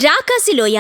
రాకాసిలోయ.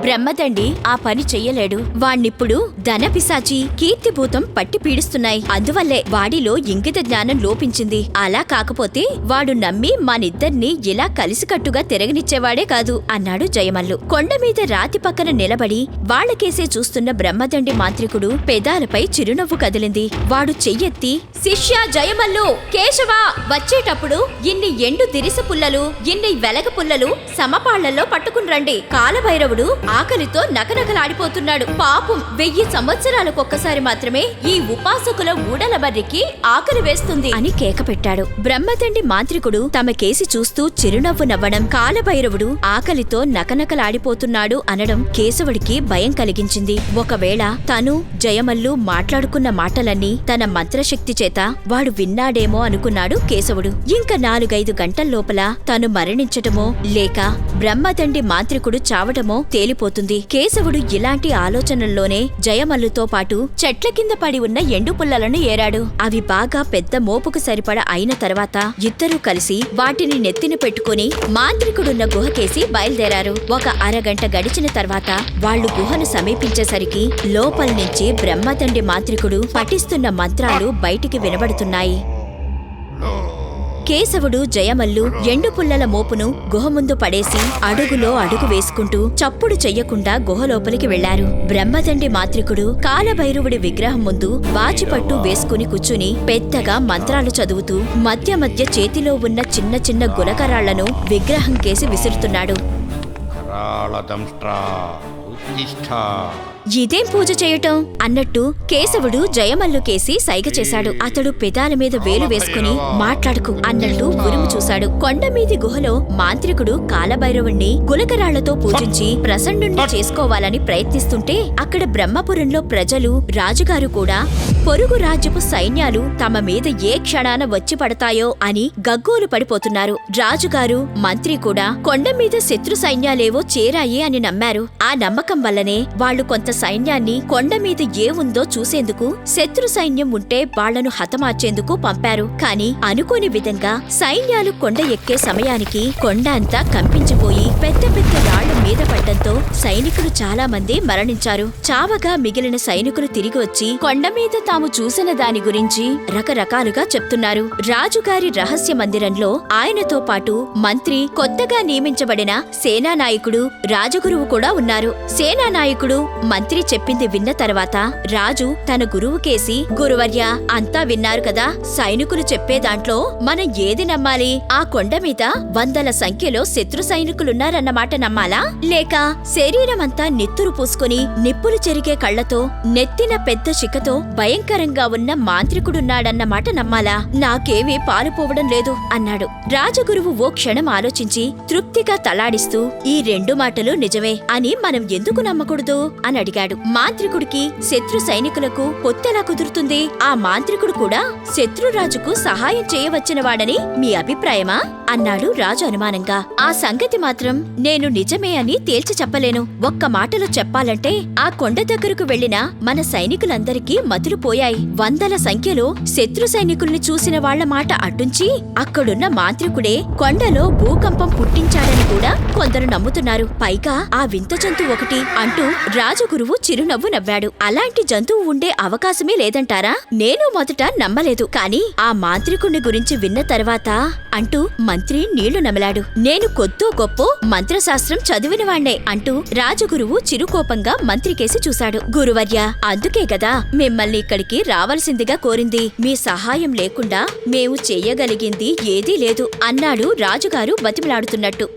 బ్రహ్మదండి ఆ పని చెయ్యలేడు. వాణ్ణిప్పుడు ధనపిశాచి, కీర్తిభూతం పట్టి పీడిస్తున్నాయి. అందువల్లే వాడిలో ఇంగిత జ్ఞానం లోపించింది. అలా కాకపోతే వాడు నమ్మి మనిద్దర్నీ ఇలా కలిసికట్టుగా తిరగనిచ్చేవాడే కాదు అన్నాడు జయమల్లు. కొండమీద రాతి పక్కన నిలబడి వాళ్లకేసే చూస్తున్న బ్రహ్మదండి మాంత్రికుడు పెదాలపై చిరునవ్వు కదిలింది. వాడు చెయ్యెత్తి, శిష్య జయమల్లు, కేశవ, వచ్చేటప్పుడు ఇన్ని ఎండు దిరిస పుల్లలు, ఇన్ని వెలగ పుల్లలు సమపాళ్లలో పట్టుకుని రండి. కాలభైరవుడు ఆకలితో నకనకలాడిపోతున్నాడు. పాపం 1000 సంవత్సరాలకొక్కసారి మాత్రమే ఈ ఉపాసకుల ఊడల బర్రికి ఆకలి వేస్తుంది అని కేక పెట్టాడు. బ్రహ్మదండి మాంత్రికుడు తమ కేసి చూస్తూ చిరునవ్వు నవ్వడం, కాలభైరవుడు ఆకలితో నకనకలాడిపోతున్నాడు అనడం కేశవుడికి భయం కలిగించింది. ఒకవేళ తను జయమల్లు మాట్లాడుకున్న మాటలన్నీ తన మంత్రశక్తి చేత వాడు విన్నాడేమో అనుకున్నాడు కేశవుడు. ఇంకా 4-5 గంటల్లోపల తను మరణించటమో లేక బ్రహ్మదండి మాంత్రికుడు చావటమో తేలిపోతుంది. కేశవుడు ఇలాంటి ఆలోచనల్లోనే జయమల్లుతో పాటు చెట్ల కింద పడి ఉన్న ఎండు పుల్లలను ఏరాడు. అవి బాగా పెద్ద మోపుకు సరిపడ అయిన తర్వాత ఇద్దరూ కలిసి వాటిని నెత్తిన పెట్టుకుని మాంత్రికుడున్న గుహకేసి బయలుదేరారు. ఒక అరగంట గడిచిన తర్వాత వాళ్లు గుహను సమీపించేసరికి లోపల నుంచి బ్రహ్మదండి మాంత్రికుడు పఠిస్తున్న మంత్రాలు బయటికి వినబడుతున్నాయి. కేశవుడు జయమల్లు ఎండు పుల్లల మోపును గుహ ముందు పడేసి అడుగులో అడుగు వేసుకుంటూ చప్పుడు చెయ్యకుండా గుహలోపలికి వెళ్లారు. బ్రహ్మదండి మాంత్రికుడు కాలభైరవుడి విగ్రహం ముందు వాచిపట్టు వేసుకుని కూర్చుని పెద్దగా మంత్రాలు చదువుతూ మధ్య మధ్య చేతిలో ఉన్న చిన్న చిన్న గులకరాళ్లను విగ్రహం కేసి విసురుతున్నాడు. ఇదేం పూజ చేయటం అన్నట్టు కేశవుడు జయమల్లు కేసి సైగ చేశాడు. అతడు పెదాల మీద వేలు వేసుకుని మాట్లాడుకు అన్నట్టు ఉరుము చూశాడు. కొండమీది గుహలో మాంత్రికుడు కాలభైరవుణ్ణి గులకరాళ్లతో పూజించి ప్రసన్నుణ్ణి చేసుకోవాలని ప్రయత్నిస్తుంటే అక్కడ బ్రహ్మపురంలో ప్రజలు, రాజుగారు కూడా పొరుగు రాజ్యపు సైన్యాలు తమ మీద ఏ క్షణాన వచ్చి పడతాయో అని గగ్గోలు పడిపోతున్నారు. రాజుగారు, మంత్రి కూడా కొండమీద శత్రు సైన్యాలేవో చేరాయి అని నమ్మారు. ఆ నమ్మకం వల్లనే వాళ్లు కొంత సైన్యాన్ని కొండమీద ఏ ఉందో చూసేందుకు, శత్రు సైన్యం ఉంటే వాళ్లను హతమార్చేందుకు పంపారు. కాని అనుకోని విధంగా సైన్యాలు కొండ ఎక్కే సమయానికి కొండ అంతా కంపించిపోయి పెద్ద పెద్ద రాళ్ల మీద పడ్డంతో సైనికులు చాలా మంది మరణించారు. చావగా మిగిలిన సైనికులు తిరిగి వచ్చి కొండమీద తాము చూసిన దాని గురించి రకరకాలుగా చెప్తున్నారు. రాజుగారి రహస్య మందిరంలో ఆయనతో పాటు మంత్రి, కొత్తగా నియమించబడిన సేనానాయకుడు, రాజగురువు కూడా ఉన్నారు. సేనానాయకుడు, మంత్రి చెప్పింది విన్న తర్వాత రాజు తన గురువుకేసి, గురువర్య, అంతా విన్నారు కదా, సైనికులు చెప్పే దాంట్లో మనం ఏది నమ్మాలి? ఆ కొండ మీద 100ల సంఖ్యలో శత్రు సైనికులున్నారన్నమాట నమ్మాలా? లేక శరీరమంతా నెత్తురు పూసుకుని నిప్పులు చెరిగే కళ్లతో, నెత్తిన పెద్ద శిఖతో భయంకరంగా ఉన్న మాంత్రికుడున్నాడన్నమాట నమ్మాలా? నాకేమీ పాలుపోవడం లేదు అన్నాడు. రాజగురువు ఓ క్షణం ఆలోచించి తృప్తిగా తలాడిస్తూ, ఈ 2 మాటలు నిజమే అని మనం ఎందుకు నమ్మకూడదు అని అడిగాడు. మాంత్రికుడికి శత్రు సైనికులకు పొత్తెలా కుదురుతుంది? ఆ మాంత్రికుడు కూడా శత్రురాజుకు సహాయం చేయవచ్చినవాడని మీ అభిప్రాయమా అన్నాడు రాజు అనుమానంగా. ఆ సంగతి మాత్రం నేను నిజమే అని తేల్చి చెప్పలేను. ఒక్క మాటలో చెప్పాలంటే ఆ కొండ దగ్గరకు వెళ్లిన మన సైనికులందరికీ మతులు పోయాయి. 100ల సంఖ్యలో శత్రు సైనికుల్ని చూసిన వాళ్ల మాట అడ్డుంచి అక్కడున్న మాంత్రికుడే కొండలో భూకంపం పుట్టించాడని కూడా కొందరు నమ్ముతున్నారు. పైగా ఆ వింత జంతువు ఒకటి అంటూ రాజగురువు చిరునవ్వు నవ్వాడు. అలాంటి జంతువు ఉండే అవకాశమే లేదంటారా? నేను మొదట నమ్మలేదు, కాని ఆ మాంత్రికుణ్ణి గురించి విన్న తర్వాత అంటూ మంత్రి నీళ్లు నమిలాడు. నేను కొద్దో గొప్పో మంత్రశాస్త్రం చదివినవాణ్ణే అంటూ రాజగురువు చిరుకోపంగా మంత్రికేసి చూశాడు. గురువర్య, అందుకే గదా మిమ్మల్ని ఇక్కడికి రావలసిందిగా కోరింది. మీ సహాయం లేకుండా మేము చెయ్యగలిగింది ఏదీ లేదు అన్నాడు రాజుగారు బతిమలాడుతున్నట్టు.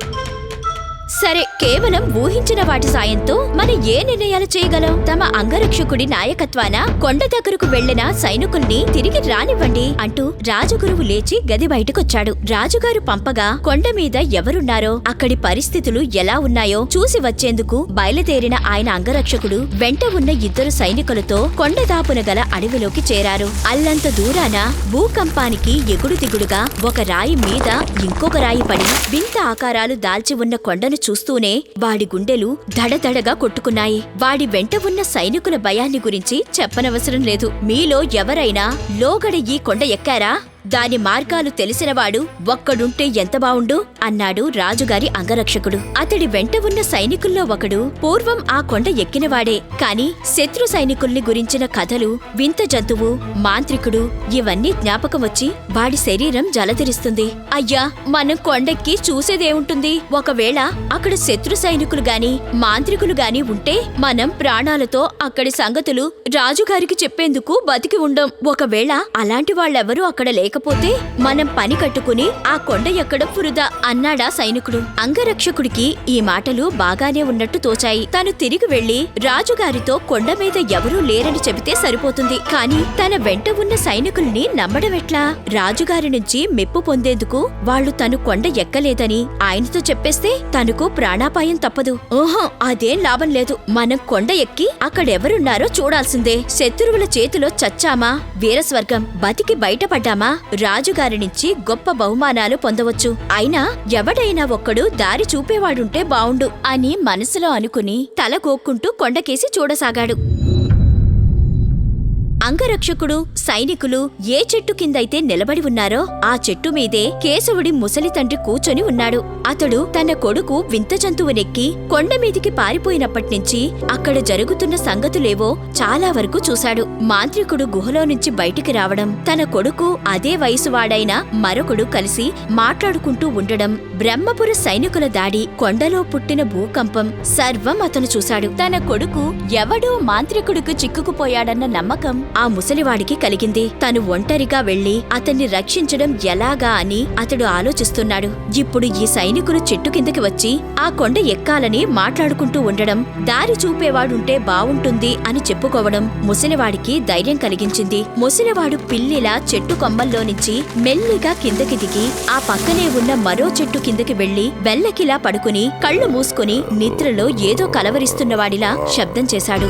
సరే, కేవలం ఊహించిన వాటి సాయంతో మనం ఏ నిర్ణయాలు చేయగలం? తమ అంగరక్షకుడి నాయకత్వాన కొండ దగ్గరకు వెళ్లిన సైనికుల్ని తిరిగి రానివ్వండి అంటూ రాజగురువు లేచి గది బయటకొచ్చాడు. రాజుగారు పంపగా కొండ మీద ఎవరున్నారో, అక్కడి పరిస్థితులు ఎలా ఉన్నాయో చూసి వచ్చేందుకు బయలుదేరిన ఆయన అంగరక్షకుడు వెంట ఉన్న 2 సైనికులతో కొండదాపున గల అడవిలోకి చేరారు. అల్లంత దూరాన భూకంపానికి ఎగుడు దిగుడుగా ఒక రాయి మీద ఇంకొక రాయి పడి వింత ఆకారాలు దాల్చి ఉన్న కొండను చూస్తూనే వాడి గుండెలు దడదడగా కొట్టుకున్నాయి. వాడి వెంట ఉన్న సైనికుల భయాన్ని గురించి చెప్పనవసరం లేదు. మీలో ఎవరైనా లోగడ ఈ కొండ ఎక్కారా? దాని మార్గాలు తెలిసినవాడు ఒక్కడుంటే ఎంత బావుండు అన్నాడు రాజుగారి అంగరక్షకుడు. అతడి వెంట ఉన్న సైనికుల్లో ఒకడు పూర్వం ఆ కొండ ఎక్కినవాడే, కాని శత్రు సైనికుల్ని గురించిన కథలు, వింత జంతువు, మాంత్రికుడు ఇవన్నీ జ్ఞాపకం వచ్చి వాడి శరీరం జలధరిస్తుంది. అయ్యా, మనం కొండెక్కి చూసేదేముంటుంది? ఒకవేళ అక్కడ శత్రు సైనికులు గాని మాంత్రికులు గాని ఉంటే మనం ప్రాణాలతో అక్కడి సంగతులు రాజుగారికి చెప్పేందుకు బతికి ఉండం. ఒకవేళ అలాంటి వాళ్ళెవరూ అక్కడ లేకపోతే మనం పని కట్టుకుని ఆ కొండ ఎక్కడం వృధా అన్నాడా సైనికుడు. అంగరక్షకుడికి ఈ మాటలు బాగానే ఉన్నట్టు తోచాయి. తను తిరిగి వెళ్లి రాజుగారితో కొండ మీద ఎవరూ లేరని చెబితే సరిపోతుంది. కాని తన వెంట ఉన్న సైనికుల్ని నమ్మడమెట్లా? రాజుగారి నుంచి మెప్పు పొందేందుకు వాళ్లు తను కొండ ఎక్కలేదని ఆయనతో చెప్పేస్తే తనకు ప్రాణాపాయం తప్పదు. ఓహో, అదేం లాభం లేదు. మనం కొండ ఎక్కి అక్కడెవరున్నారో చూడాల్సిందే. శత్రువుల చేతిలో చచ్చామా వీరస్వర్గం, బతికి బయటపడ్డామా రాజుగారి నుంచి గొప్ప బహుమానాలు పొందవచ్చు. అయినా ఎవడైనా ఒక్కడు దారి చూపేవాడుంటే బావుండు అని మనసులో అనుకుని తల గోక్కుంటూ కొండకేసి చూడసాగాడు. అంగరక్షకుడు, సైనికులు ఏ చెట్టు కిందైతే నిలబడి ఉన్నారో ఆ చెట్టు మీదే కేశవుడి ముసలి తండ్రి కూర్చొని ఉన్నాడు. అతడు తన కొడుకు వింత జంతువునెక్కి కొండమీదికి పారిపోయినప్పట్నుంచి అక్కడ జరుగుతున్న సంగతులేవో చాలా వరకు చూశాడు. మాంత్రికుడు గుహలో నుంచి బయటికి రావడం, తన కొడుకు అదే వయసువాడైన మరొకడు కలిసి మాట్లాడుకుంటూ ఉండడం, బ్రహ్మపుర సైనికుల దాడి, కొండలో పుట్టిన భూకంపం సర్వం అతను చూశాడు. తన కొడుకు ఎవడో మాంత్రికుడికి చిక్కుకుపోయాడన్న నమ్మకం ఆ ముసలివాడికి కలిగింది. తను ఒంటరిగా వెళ్లి అతన్ని రక్షించడం ఎలాగా అని అతడు ఆలోచిస్తున్నాడు. ఇప్పుడు ఈ సైనికులు చెట్టు కిందకి వచ్చి ఆ కొండ ఎక్కాలని మాట్లాడుకుంటూ ఉండడం, దారి చూపేవాడుంటే బావుంటుంది అని చెప్పుకోవడం ముసలివాడికి ధైర్యం కలిగించింది. ముసలివాడు పిల్లిలా చెట్టు కొమ్మల్లో నుంచి మెల్లిగా కిందకి దిగి ఆ పక్కనే ఉన్న మరో చెట్టు కిందకి వెళ్లి వెల్లకిలా పడుకుని కళ్ళు మూసుకుని నిద్రలో ఏదో కలవరిస్తున్నవాడిలా శబ్దం చేశాడు.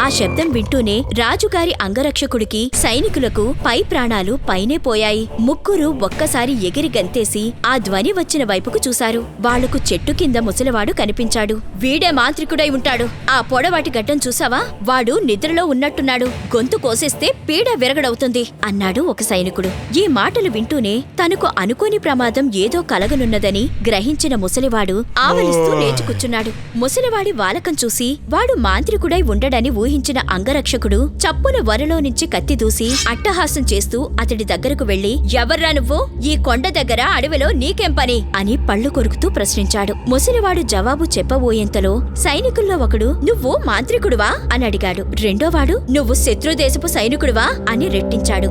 ఆ శబ్దం వింటూనే రాజుగారి అంగరక్షకుడికి, సైనికులకు పై ప్రాణాలు పైనే పోయాయి. ముగ్గురు ఒక్కసారి ఎగిరి గంతేసి ఆ ధ్వని వచ్చిన వైపుకు చూశారు. వాళ్లకు చెట్టు కింద ముసలివాడు కనిపించాడు. వీడే మాంత్రికుడై ఉంటాడు. ఆ పొడవాటి గడ్డం చూసావా? వాడు నిద్రలో ఉన్నట్టున్నాడు. గొంతు కోసేస్తే పీడ విరగడవుతుంది అన్నాడు ఒక సైనికుడు. ఈ మాటలు వింటూనే తనకు అనుకోని ప్రమాదం ఏదో కలగనున్నదని గ్రహించిన ముసలివాడు ఆవలిస్తూ లేచి కూర్చున్నాడు. ముసలివాడి వాలకం చూసి వాడు మాంత్రికుడై ఉండడని ఊహించిన అంగరక్షకుడు చప్పున వరలో నుంచి కత్తి దూసి అట్టహాసం చేస్తూ అతడి దగ్గరకు వెళ్లి, ఎవర్రా నువ్వు? ఈ కొండ దగ్గర అడవిలో నీకేం పని అని పళ్ళు కొరుకుతూ ప్రశ్నించాడు. ముసలివాడు జవాబు చెప్పబోయేంతలో సైనికుల్లో ఒకడు, నువ్వు మాంత్రికుడువా అని అడిగాడు. రెండోవాడు, నువ్వు శత్రుదేశపు సైనికుడువా అని రెట్టించాడు.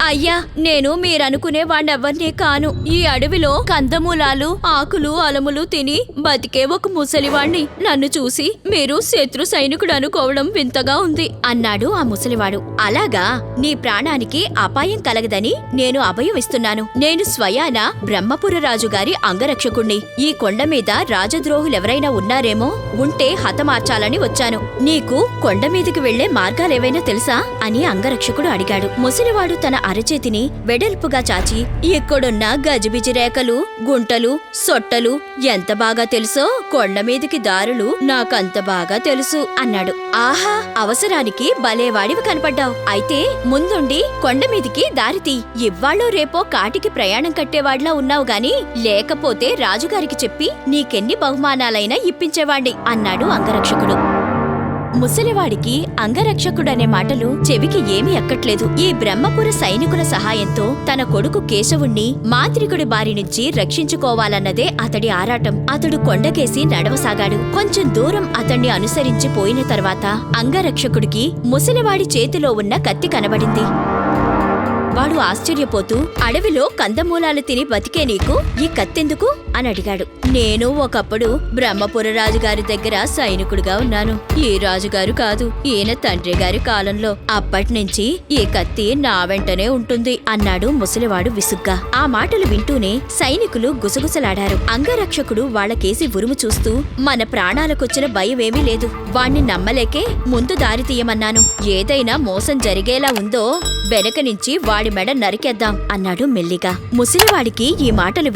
అయ్యా, నేను మీరనుకునే వాణ్ణెవ్వర్నీ కాను. ఈ అడవిలో కందమూలాలు, ఆకులు, అలములు తిని బతికే ఒక ముసలివాణ్ణి. నన్ను చూసి మీరు శత్రు సైనికుడు అనుకోవడం వింతగా ఉంది అన్నాడు ఆ ముసలివాడు. అలాగా, నీ ప్రాణానికి అపాయం కలగదని నేను అభయం ఇస్తున్నాను. నేను స్వయాన బ్రహ్మపుర రాజుగారి అంగరక్షకుణ్ణి. ఈ కొండ మీద రాజద్రోహులెవరైనా ఉన్నారేమో, ఉంటే హతమార్చాలని వచ్చాను. నీకు కొండ మీదికి వెళ్లే మార్గాలేవైనా తెలుసా అని అంగరక్షకుడు అడిగాడు. ముసలివాడు తన అరచేతిని వెడల్పుగా చాచి, ఇక్కడున్న గజిబిజి రేఖలు, గుంటలు, సొట్టలు ఎంత బాగా తెలుసో కొండ మీదికి దారులు నాకంత బాగా తెలుసు అన్నాడు. ఆహా, అవసరానికి భలేవాడివి కనపడ్డావు. అయితే ముందుండి కొండ మీదికి దారితీ. ఇవ్వాళ్ళో రేపో కాటికి ప్రయాణం కట్టేవాడ్లా ఉన్నావు గాని, లేకపోతే రాజుగారికి చెప్పి నీకెన్ని బహుమానాలైనా ఇప్పించేవాణ్ణి అన్నాడు అంగరక్షకుడు. ముసలివాడికి అంగరక్షకుడనే మాటలు చెవికి ఏమీ ఎక్కట్లేదు. ఈ బ్రహ్మపుర సైనికుల సహాయంతో తన కొడుకు కేశవుణ్ణి మాంత్రికుడి బారి నుంచి రక్షించుకోవాలన్నదే అతడి ఆరాటం. అతడు కొండకేసి నడవసాగాడు. కొంచెం దూరం అతణ్ణి అనుసరించి పోయిన తర్వాత అంగరక్షకుడికి ముసలివాడి చేతిలో ఉన్న కత్తి కనబడింది. వాడు ఆశ్చర్యపోతూ, అడవిలో కందమూలాలు తిని బతికే నీకు ఈ కత్తెందుకు అని అడిగాడు. నేను ఒకప్పుడు బ్రహ్మపుర రాజుగారి దగ్గర సైనికుడిగా ఉన్నాను. ఈ రాజుగారు కాదు, ఈయన తండ్రి గారి కాలంలో. అప్పట్నుంచి ఈ కత్తి నా వెంటనే ఉంటుంది అన్నాడు ముసలివాడు విసుగ్గా. ఆ మాటలు వింటూనే సైనికులు గుసగుసలాడారు. అంగరక్షకుడు వాళ్లకేసి ఉరుము చూస్తూ, మన ప్రాణాలకొచ్చిన భయమేమీ లేదు. వాణ్ణి నమ్మలేకే ముందు దారి తీయమన్నాను. ఏదైనా మోసం జరిగేలా ఉందో వెనక నుంచి వాడి మెడ నరికేద్దాం అన్నాడు మెల్లిగా. ముసలివాడికి ఈ మాటలు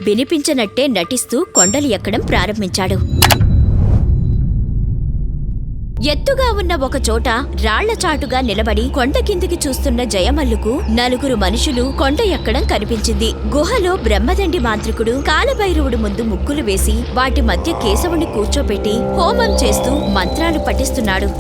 వినిపించినట్టే నటిస్తూ కొండలు ఎక్కడం ప్రారంభించాడు. ఎత్తుగా ఉన్న ఒక చోట రాళ్ల చాటుగా నిలబడి కొండ కిందికి చూస్తున్న జయమల్లుకు నలుగురు మనుషులు కొండ ఎక్కడం కనిపించింది. గుహలో బ్రహ్మదండి మాంత్రికుడు కాలభైరవుడు ముందు ముగ్గులు వేసి వాటి మధ్య కేశవుని కూర్చోపెట్టి హోమం చేస్తూ మంత్రాలు పఠిస్తున్నాడు.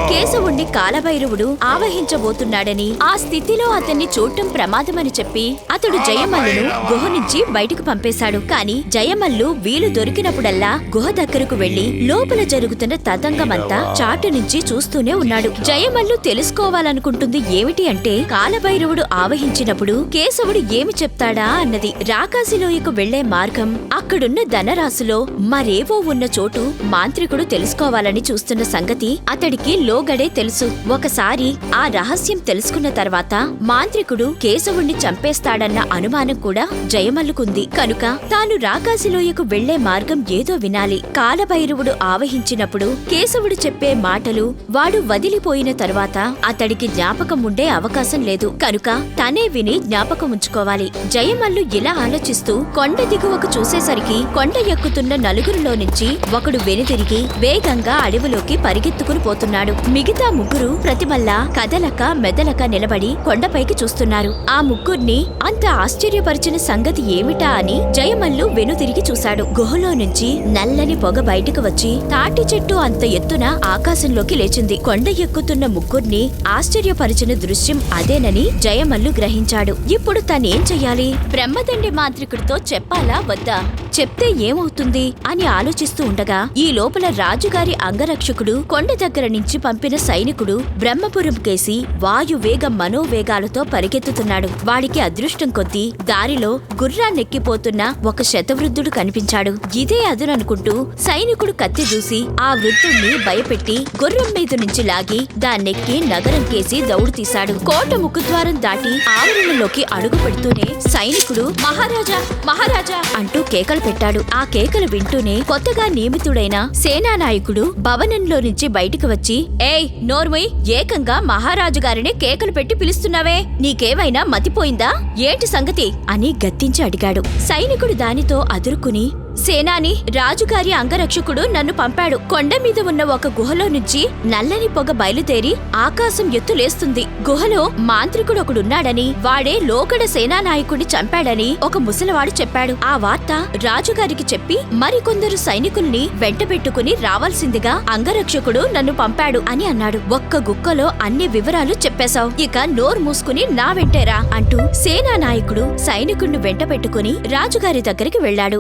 కేశవుణ్ణి కాలభైరవుడు ఆవహించబోతున్నాడని, ఆ స్థితిలో అతన్ని చూడటం ప్రమాదమని చెప్పి అతడు జయమల్లును గుహ నుంచి బయటకు పంపేశాడు. కాని జయమల్లు వీలు దొరికినప్పుడల్లా గుహ దగ్గరకు వెళ్లి లోపల జరుగుతున్న తతంగమంతా చాటు నుంచి చూస్తూనే ఉన్నాడు. జయమల్లు తెలుసుకోవాలనుకుంటుంది ఏమిటి అంటే, కాలభైరవుడు ఆవహించినప్పుడు కేశవుడు ఏమి చెప్తాడా అన్నది. రాకాశిలోయకు వెళ్లే మార్గం, అక్కడున్న ధనరాశిలో మరేవో ఉన్న చోటు మాంత్రికుడు తెలుసుకోవాలని చూస్తున్న సంగతి అతడికి లోగడే తెలుసు. ఒకసారి ఆ రహస్యం తెలుసుకున్న తర్వాత మాంత్రికుడు కేశవుణ్ణి చంపేస్తాడన్న అనుమానం కూడా జయమల్లుకుంది. కనుక తాను రాకాశిలోయకు వెళ్లే మార్గం ఏదో వినాలి. కాలభైరవుడు ఆవహించినప్పుడు కేశవుడు చెప్పే మాటలు వాడు వదిలిపోయిన తరువాత అతడికి జ్ఞాపకం ఉండే అవకాశం లేదు. కనుక తనే విని జ్ఞాపకం ఉంచుకోవాలి. జయమల్లు ఇలా ఆలోచిస్తూ కొండ దిగువకు చూసేసరికి కొండ ఎక్కుతున్న నలుగురిలో నుంచి ఒకడు వెనుతిరిగి వేగంగా అడవిలోకి పరిగెత్తుకుని పోతున్నాడు. మిగతా ముగ్గురు ప్రతిమల్లా కదలక మెదలక నిలబడి కొండపైకి చూస్తున్నారు. ఆ ముగ్గుర్ని అంత ఆశ్చర్యపరిచిన సంగతి ఏమిటా అని జయమల్లు వెనుతిరిగి చూశాడు. గుహలో నుంచి నల్లని పొగ బయటకు వచ్చి తాటి చెట్టు అంత ఎత్తున ఆకాశంలోకి లేచింది. కొండ ఎక్కుతున్న ముగ్గుర్ని ఆశ్చర్యపరిచిన దృశ్యం అదేనని జయమల్లు గ్రహించాడు. ఇప్పుడు తనేం చెయ్యాలి? బ్రహ్మదండి మాంత్రికుడితో చెప్పాలా వద్దా? చెప్తే ఏమవుతుంది అని ఆలోచిస్తూ ఉండగా ఈ లోపల రాజుగారి అంగరక్షకుడు కొండ దగ్గర నుంచి పంపిన సైనికుడు బ్రహ్మపురం కేసి వాయువేగ మనోవేగాలతో పరిగెత్తుతున్నాడు. వాడికి అదృష్టం కొద్దీ దారిలో గుర్రాన్నెక్కిపోతున్న ఒక శతవృద్ధుడు కనిపించాడు. ఇదే అదుననుకుంటూ సైనికుడు కత్తి దూసి ఆ వృద్ధుణ్ణి భయపెట్టి గుర్రం మీద నుంచి లాగి దాన్నెక్కి నగరం కేసి దౌడు తీశాడు. కోట ముఖద్వారం దాటి ఆవరణలోకి అడుగు పెడుతూనే సైనికుడు మహారాజా మహారాజా అంటూ కేకలు పెట్టాడు. ఆ కేకలు వింటూనే కొత్తగా నియమితుడైన సేనానాయకుడు భవనంలో నుంచి బయటికి వచ్చి, ఏయ్ నోర్మయ్, ఏకంగా మహారాజు గారిని కేకలు పెట్టి పిలుస్తున్నావే, నీకేమైనా మతిపోయిందా? ఏంటి సంగతి అని గద్దించి అడిగాడు. సైనికుడు దానితో అదురుకుని, సేనాని, రాజుగారి అంగరక్షకుడు నన్ను పంపాడు. కొండ మీద ఉన్న ఒక గుహలో నుంచి నల్లని పొగ బయలుదేరి ఆకాశం ఎత్తులేస్తుంది. గుహలో మాంత్రికుడు ఒకడున్నాడని, వాడే లోకడ సేనానాయకుడిని చంపాడని ఒక ముసలివాడు చెప్పాడు. ఆ వార్త రాజుగారికి చెప్పి మరికొందరు సైనికుల్ని వెంటబెట్టుకుని రావాల్సిందిగా అంగరక్షకుడు నన్ను పంపాడు అని అన్నాడు. ఒక్క గుక్కలో అన్ని వివరాలు చెప్పేశావు, ఇక నోరు మూసుకుని నా వెంటేరా అంటూ సేనానాయకుడు సైనికుణ్ణి వెంటబెట్టుకుని రాజుగారి దగ్గరికి వెళ్లాడు.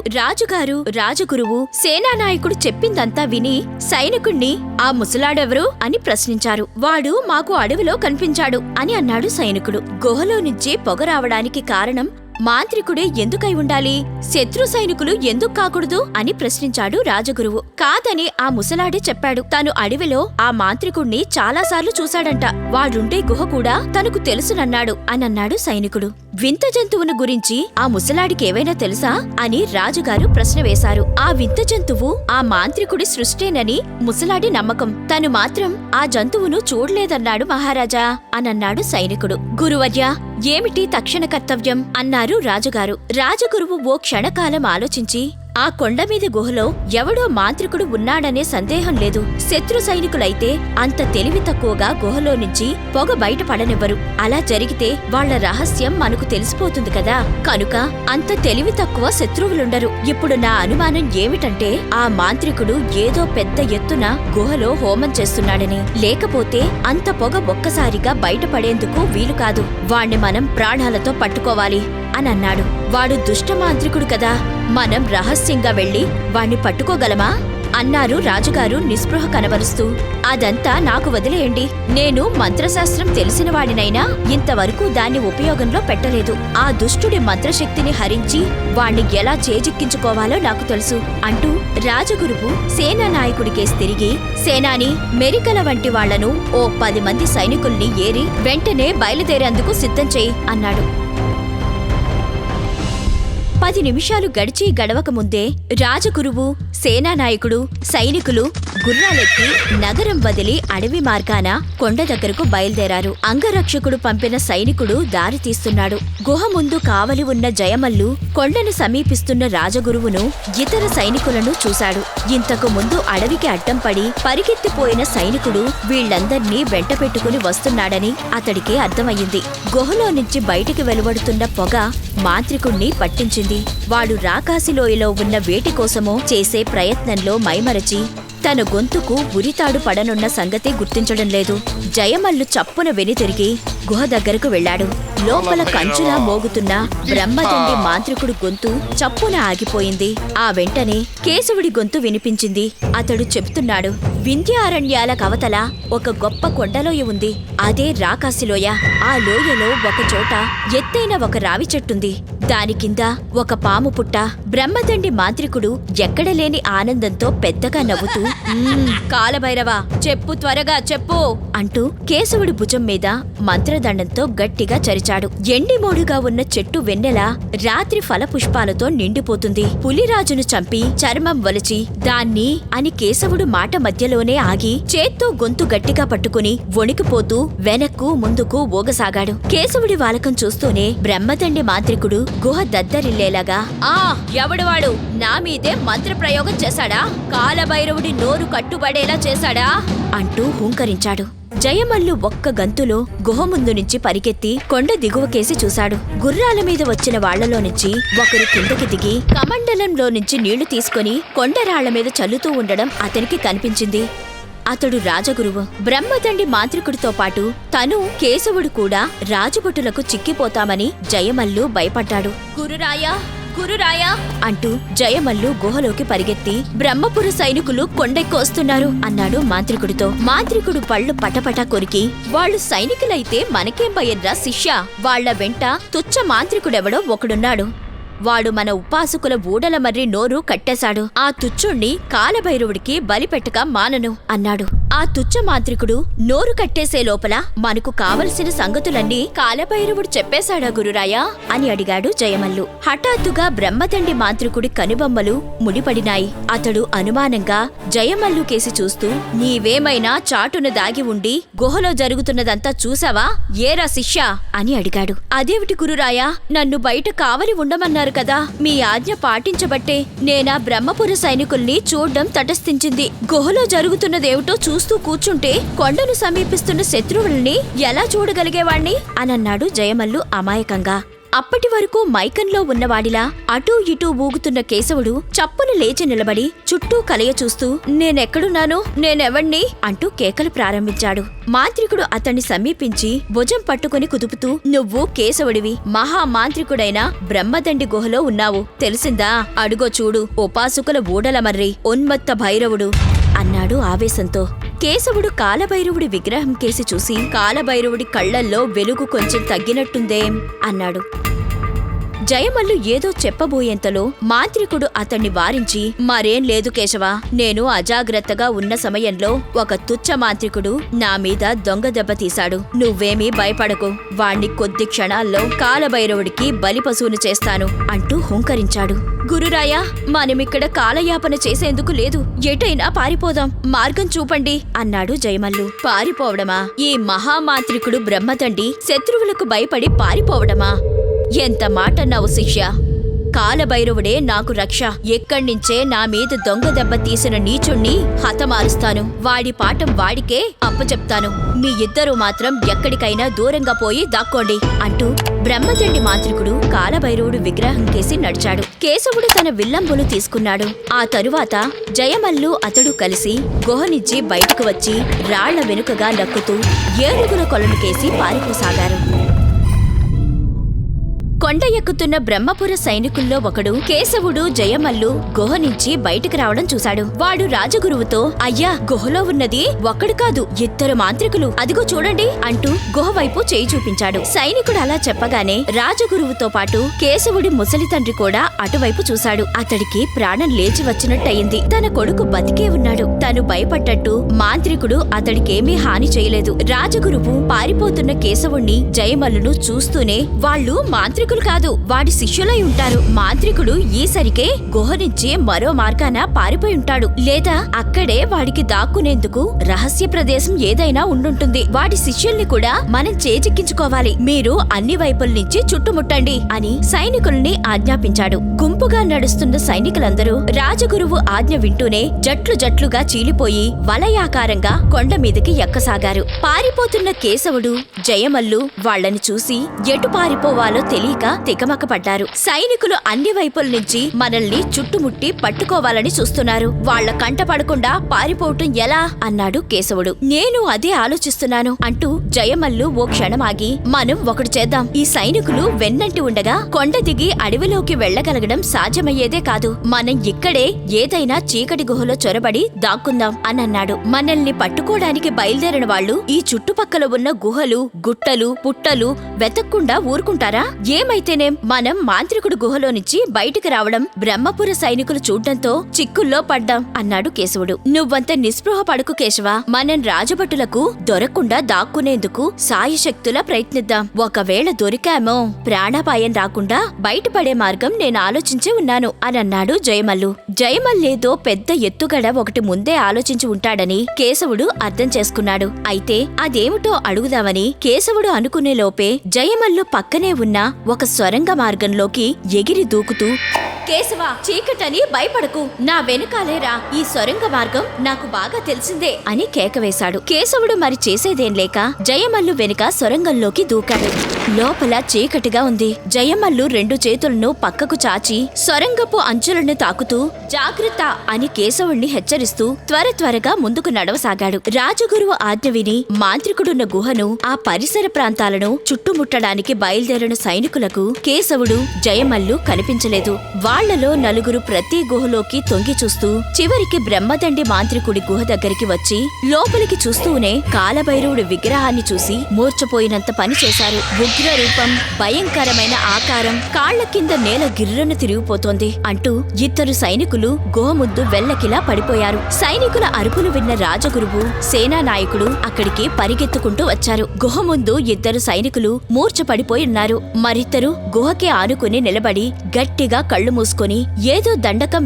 రాజగురువు సేనానాయకుడు చెప్పిందంతా విని సైనికుణ్ణి, ఆ ముసలాడెవరు అని ప్రశ్నించారు. వాడు మాకు అడవిలో కనిపించాడు అని అన్నాడు సైనికుడు. గుహలో నుంచి పొగ రావడానికి కారణం మాంత్రికుడే ఎందుకై ఉండాలి? శత్రు సైనికులు ఎందుకు కాకూడదు అని ప్రశ్నించాడు రాజగురువు. కాదని ఆ ముసలాడే చెప్పాడు. తాను అడవిలో ఆ మాంత్రికుణ్ణి చాలాసార్లు చూశాడంట. వాడుండే గుహ కూడా తనకు తెలుసునన్నాడు అని అన్నాడు సైనికుడు. వింత జంతువును గురించి ఆ ముసలాడికి ఏవైనా తెలుసా అని రాజుగారు ప్రశ్న వేశారు. ఆ వింత జంతువు ఆ మాంత్రికుడి సృష్టేనని ముసలాడి నమ్మకం. తను మాత్రం ఆ జంతువును చూడలేదన్నాడు మహారాజా అనన్నాడు సైనికుడు. గురువర్యా, ఏమిటి తక్షణ కర్తవ్యం అన్నారు రాజుగారు. రాజగురువు ఓ క్షణకాలం ఆలోచించి, ఆ కొండమీద గుహలో ఎవడో మాంత్రికుడు ఉన్నాడనే సందేహం లేదు. శత్రు సైనికులైతే అంత తెలివి తక్కువగా గుహలో నుంచి పొగ బయట పడనివ్వరు. అలా జరిగితే వాళ్ల రహస్యం మనకు తెలిసిపోతుంది కదా. కనుక అంత తెలివి తక్కువ శత్రువులుండరు. ఇప్పుడు నా అనుమానం ఏమిటంటే, ఆ మాంత్రికుడు ఏదో పెద్ద ఎత్తున గుహలో హోమం చేస్తున్నాడని, లేకపోతే అంత పొగ ఒక్కసారిగా బయటపడేందుకు వీలు కాదు. వాణ్ణి మనం ప్రాణాలతో పట్టుకోవాలి అని అన్నాడు. వాడు దుష్టమాంత్రికుడు కదా, మనం రహస్యంగా వెళ్లి వాణ్ణి పట్టుకోగలమా అన్నారు రాజుగారు నిస్పృహ కనబరుస్తూ. అదంతా నాకు వదిలేయండి. నేను మంత్రశాస్త్రం తెలిసినవాడినైనా ఇంతవరకు దాన్ని ఉపయోగంలో పెట్టలేదు. ఆ దుష్టుడి మంత్రశక్తిని హరించి వాణ్ణి ఎలా చేజిక్కించుకోవాలో నాకు తెలుసు అంటూ రాజగురువు సేనానాయకుడికేసి తిరిగి, సేనాని, మెరికల వంటి వాళ్లను ఓ 10 మంది సైనికుల్ని ఏరి వెంటనే బయలుదేరేందుకు సిద్ధం చేయి అన్నాడు. 10 నిమిషాలు గడిచి గడవక ముందే రాజగురువు, సేనానాయకుడు, సైనికులు గుర్రాలెక్కి నగరం వదిలి అడవి మార్గాన కొండ దగ్గరకు బయలుదేరారు. అంగరక్షకుడు పంపిన సైనికుడు దారి తీస్తున్నాడు. గుహ ముందు కావలి ఉన్న జయమల్లు కొండను సమీపిస్తున్న రాజగురువును, ఇతర సైనికులను చూశాడు. ఇంతకు ముందు అడవికి అడ్డం పడి పరిగెత్తిపోయిన సైనికుడు వీళ్లందర్నీ వెంట పెట్టుకుని వస్తున్నాడని అతడికి అర్థమయ్యింది. గుహలో నుంచి బయటికి వెలువడుతున్న పొగ మాంత్రికుణ్ణి పట్టించింది. వాడు రాకాసిలోయలో ఉన్న వేటి కోసమో చేసే ప్రయత్నంలో మైమరచి తన గొంతుకు ఉరితాడు పడనున్న సంగతి గుర్తించడం లేదు. జయమల్లు చప్పున వెనుతిరిగి గుహ దగ్గరకు వెళ్లాడు. లోపల కంచులా మోగుతున్న బ్రహ్మదండి మాంత్రికుడు గొంతు చప్పున ఆగిపోయింది. ఆ వెంటనే కేశవుడి గొంతు వినిపించింది. అతడు చెప్తున్నాడు, వింధ్యారణ్యాల కవతల ఒక గొప్ప కొండలోయ ఉంది. అదే రాకాసిలోయ. ఆ లోయలో ఒక చోట ఎత్తైన ఒక రావి చెట్టుంది. దాని కింద ఒక పాము పుట్ట. బ్రహ్మదండి మాంత్రికుడు ఎక్కడలేని ఆనందంతో పెద్దగా నవ్వుతూ, కాలభైరవా, చెప్పు, త్వరగా చెప్పు అంటూ కేశవుడి భుజం మీద మంత్రదండంతో గట్టిగా చరిచాడు. ఎండిమోడుగా ఉన్న చెట్టు వెన్నెల రాత్రి ఫలపుష్పాలతో నిండిపోతుంది. పులిరాజును చంపి చర్మం వలిచి దాన్ని అని కేశవుడు మాట మధ్యలోనే ఆగి చేత్తో గొంతు గట్టిగా పట్టుకుని వణికిపోతూ వెనక్కు ముందుకు ఊగసాగాడు. కేశవుడి వాలకం చూస్తూనే బ్రహ్మదండి మాంత్రికుడు గుహ దద్దరిల్లేలాగా, ఎవడువాడు నా మీదే మంత్రప్రయోగం చేశాడా? కాలభైరవుడి నోరు కట్టుబడేలా చేశాడా అంటూ హుంకరించాడు. జయమల్లు ఒక్క గంతులో గుహ ముందు నుంచి పరిగెత్తి కొండ దిగువకేసి చూశాడు. గుర్రాల మీద వచ్చిన వాళ్లలో నుంచి ఒకరు కిందకి దిగి కమండలంలో నుంచి నీళ్లు తీసుకుని కొండరాళ్ల మీద చల్లుతూ ఉండడం అతనికి కనిపించింది. అతడు రాజగురువు. బ్రహ్మదండి మాంత్రికుడితో పాటు తను, కేశవుడు కూడా రాజభటులకు చిక్కిపోతామని జయమల్లు భయపడ్డాడు. గురురాయా, గురురాయా అంటూ జయమల్లు గుహలోకి పరిగెత్తి, బ్రహ్మపుర సైనికులు కొండెక్కి వస్తున్నారు అన్నాడు మాంత్రికుడితో. మాంత్రికుడు పళ్ళు పటపటా కొరికి, వాళ్ళు సైనికులైతే మనకేం భయంరా శిష్య, వాళ్ల వెంట తుచ్చ మాంత్రికుడెవడో ఒకడున్నాడు. వాడు మన ఉపాసకుల ఊడల మర్రి నోరు కట్టేశాడు. ఆ తుచ్చుణ్ణి కాలభైరవుడికి బలిపెట్టక మానను అన్నాడు. ఆ తుచ్చ మాంత్రికుడు నోరు కట్టేసే లోపల మనకు కావలసిన సంగతులన్నీ కాలభైరవుడు చెప్పేశాడా గురురాయా అని అడిగాడు జయమల్లు. హఠాత్తుగా బ్రహ్మదండి మాంత్రికుడి కనుబొమ్మలు ముడిపడినాయి. అతడు అనుమానంగా జయమల్లు కేసి చూస్తూ, నీవేమైనా చాటున దాగి ఉండి గుహలో జరుగుతున్నదంతా చూసావా ఏరా శిష్య అని అడిగాడు. అదేమిటి గురురాయా, నన్ను బయట కావలి ఉండమన్నారు కదా, మీ ఆజ్ఞ పాటించబట్టే నేనా బ్రహ్మపుర సైనికుల్ని చూడ్డం తటస్థించింది. గుహలో జరుగుతున్నదేమిటో చూస్తూ కూర్చుంటే కొండను సమీపిస్తున్న శత్రువుల్ని ఎలా చూడగలిగేవాణ్ణి అనన్నాడు జయమల్లు అమాయకంగా. అప్పటి వరకు మైకంలో ఉన్నవాడిలా అటూ ఇటూ ఊగుతున్న కేశవుడు చప్పున లేచి నిలబడి చుట్టూ కలయ చూస్తూ, నేనెక్కడున్నాను, నేనెవణ్ణి అంటూ కేకలు ప్రారంభించాడు. మాంత్రికుడు అతన్ని సమీపించి భుజం పట్టుకుని కుదుపుతూ, నువ్వు కేశవుడివి, మహామాంత్రికుడైన బ్రహ్మదండి గుహలో ఉన్నావు, తెలిసిందా? అడుగో చూడు, ఉపాసకుల ఊడల మర్రి ఉన్మత్త భైరవుడు అన్నాడు ఆవేశంతో. కేశవుడు కాలభైరవుడి విగ్రహం కేసి చూసి, కాలభైరవుడి కళ్లల్లో వెలుగు కొంచెం తగ్గినట్టుందేం అన్నాడు. జయమల్లు ఏదో చెప్పబోయేంతలో మాంత్రికుడు అతన్ని వారించి, మరేం లేదు కేశవ, నేను అజాగ్రత్తగా ఉన్న సమయంలో ఒక తుచ్చ మాంత్రికుడు నా మీద దొంగ దెబ్బ తీశాడు. నువ్వేమీ భయపడకు, వాణ్ణి కొద్ది క్షణాల్లో కాలభైరవుడికి బలిపశువును చేస్తాను అంటూ హుంకరించాడు. గురురాయా, మనమిక్కడ కాలయాపన చేసేందుకు లేదు, ఎటైనా పారిపోదాం, మార్గం చూపండి అన్నాడు జయమల్లు. పారిపోవడమా? ఈ మహామాంత్రికుడు బ్రహ్మదండి శత్రువులకు భయపడి పారిపోవడమా? ఎంత మాటన్నావు శిష్య? కాలభైరవుడే నాకు రక్ష. ఎక్కడ్నించే నా మీద దొంగ దెబ్బ తీసిన నీచుణ్ణి హతమారుస్తాను. వాడి పాఠం వాడికే అప్పచెప్తాను. మీ ఇద్దరూ మాత్రం ఎక్కడికైనా దూరంగా పోయి దాక్కోండి అంటూ బ్రహ్మదండి మాంత్రికుడు కాలభైరవుడు విగ్రహం కేసి నడిచాడు. కేశవుడు తన విల్లంబులు తీసుకున్నాడు. ఆ తరువాత జయమల్లు అతడు కలిసి గుహ నుంచి బయటకు వచ్చి రాళ్ల వెనుకగా నక్కుతూ ఏనుగుల కొలను కేసి పారిపోసాగారు. కొండ ఎక్కుతున్న బ్రహ్మపుర సైనికుల్లో ఒకడు కేశవుడు జయమల్లు గుహ నుంచి బయటికి రావడం చూశాడు. వాడు రాజగురువుతో, అయ్యా, గుహలో ఉన్నది ఒక్కడు కాదు, ఇద్దరు మాంత్రికులు, అదిగో చూడండి అంటూ గుహ వైపు చేయి చూపించాడు. సైనికుడు అలా చెప్పగానే రాజగురువుతో పాటు కేశవుడి ముసలి తండ్రి కూడా అటువైపు చూశాడు. అతడికి ప్రాణం లేచి వచ్చినట్టయింది. తన కొడుకు బతికే ఉన్నాడు. తను భయపడ్డట్టు మాంత్రికుడు అతడికేమీ హాని చేయలేదు. రాజగురువు పారిపోతున్న కేశవుణ్ణి జయమల్లును చూస్తూనే, వాళ్ళు మాంత్రికులు సైనికులు కాదు, వాడి శిష్యులై ఉంటారు. మాంత్రికుడు ఈసరికే గుహ నుంచి మరో మార్గాన పారిపోయి ఉంటాడు, లేదా అక్కడే వాడికి దాక్కునేందుకు రహస్య ప్రదేశం ఏదైనా ఉండుంటుంది. వాడి శిష్యుల్ని కూడా మనం చేజిక్కించుకోవాలి. మీరు అన్ని వైపుల నుంచి చుట్టుముట్టండి అని సైనికుల్ని ఆజ్ఞాపించాడు. గుంపుగా నడుస్తున్న సైనికులందరూ రాజగురువు ఆజ్ఞ వింటూనే జట్లు జట్లుగా చీలిపోయి వలయాకారంగా కొండ మీదకి ఎక్కసాగారు. పారిపోతున్న కేశవుడు, జయమల్లు వాళ్లని చూసి ఎటు పారిపోవాలో తెలియక తికమకపడ్డారు. సైనికులు అన్ని వైపుల నుంచి మనల్ని చుట్టుముట్టి పట్టుకోవాలని చూస్తున్నారు. వాళ్ల కంట పడకుండా పారిపోవటం ఎలా అన్నాడు కేశవుడు. నేను అదే ఆలోచిస్తున్నాను అంటూ జయమల్లు ఓ క్షణమాగి, మనం ఒకటి చేద్దాం. ఈ సైనికులు వెన్నంటి ఉండగా కొండ దిగి అడవిలోకి వెళ్లగలగడం సాధ్యమయ్యేదే కాదు. మనం ఇక్కడే ఏదైనా చీకటి గుహలో చొరబడి దాక్కుందాం అనన్నాడు. మనల్ని పట్టుకోవడానికి బయలుదేరిన వాళ్లు ఈ చుట్టుపక్కల ఉన్న గుహలు, గుట్టలు, పుట్టలు వెతక్కుండా ఊరుకుంటారా? ఏమైతేనేం మనం మాంత్రికుడు గుహలో నుంచి బయటికి రావడం బ్రహ్మపుర సైనికులు చూడ్డంతో చిక్కుల్లో పడ్డాం అన్నాడు కేశవుడు. నువ్వంత నిస్పృహ పడుకు కేశవ. మనం రాజభటులకు దొరకకుండా దాక్కునేందుకు సాయశక్తులా ప్రయత్నిద్దాం. ఒకవేళ దొరికామో ప్రాణాపాయం రాకుండా బయటపడే మార్గం నేను ఆలోచించి ఉన్నాను అనన్నాడు జయమల్లు. జయమల్లేదో పెద్ద ఎత్తుగడ ఒకటి ముందే ఆలోచించి ఉంటాడని కేశవుడు అర్థం చేసుకున్నాడు. అయితే అదేమిటో అడుగుదామని కేశవుడు అనుకునే లోపే జయమల్లు పక్కనే ఉన్న ఒక సొరంగ మార్గంలోకి ఎగిరి దూకుతూ, కేశవ, చీకటని భయపడకు, నా వెనుకాలేరా, ఈ సొరంగ మార్గం నాకు బాగా తెలిసిందే అని కేకవేశాడు. కేశవుడు మరి చేసేదేం లేక జయమల్లు వెనుక సొరంగంలోకి దూకాడు. లోపల చీకటిగా ఉంది. జయమల్లు రెండు చేతులను పక్కకు చాచి సొరంగపు అంచులను తాకుతూ జాగ్రత్త అని కేశవుణ్ణి హెచ్చరిస్తూ త్వరగా ముందుకు నడవసాగాడు. రాజగురువు ఆజ్ఞ విని మాంత్రికుడున్న గుహను, ఆ పరిసర ప్రాంతాలను చుట్టుముట్టడానికి బయలుదేరిన సైనికులకు కేశవుడు, జయమల్లు కనిపించలేదు. వాళ్లలో నలుగురు ప్రతి గుహలోకి తొంగి చూస్తూ చివరికి బ్రహ్మదండి మాంత్రికుడి గుహ దగ్గరికి వచ్చి లోపలికి చూస్తూనే కాలభైరవుడి విగ్రహాన్ని చూసి మూర్చపోయినంత పని చేశారు. ఉగ్ర రూపం, భయంకరమైన ఆకారం, కాళ్ల కింద నేల గిర్రను తిరిగిపోతోంది అంటూ ఇద్దరు సైనికులు గుహ ముందు వెల్లకిలా పడిపోయారు. సైనికుల అరుపులు విన్న రాజగురువు, సేనానాయకుడు అక్కడికి పరిగెత్తుకుంటూ వచ్చారు. గుహ ముందు ఇద్దరు సైనికులు మూర్ఛ పడిపోయి ఉన్నారు. మరిద్దరు గుహకి ఆనుకుని నిలబడి గట్టిగా కళ్ళు మూసుకొని ఏదో దండకం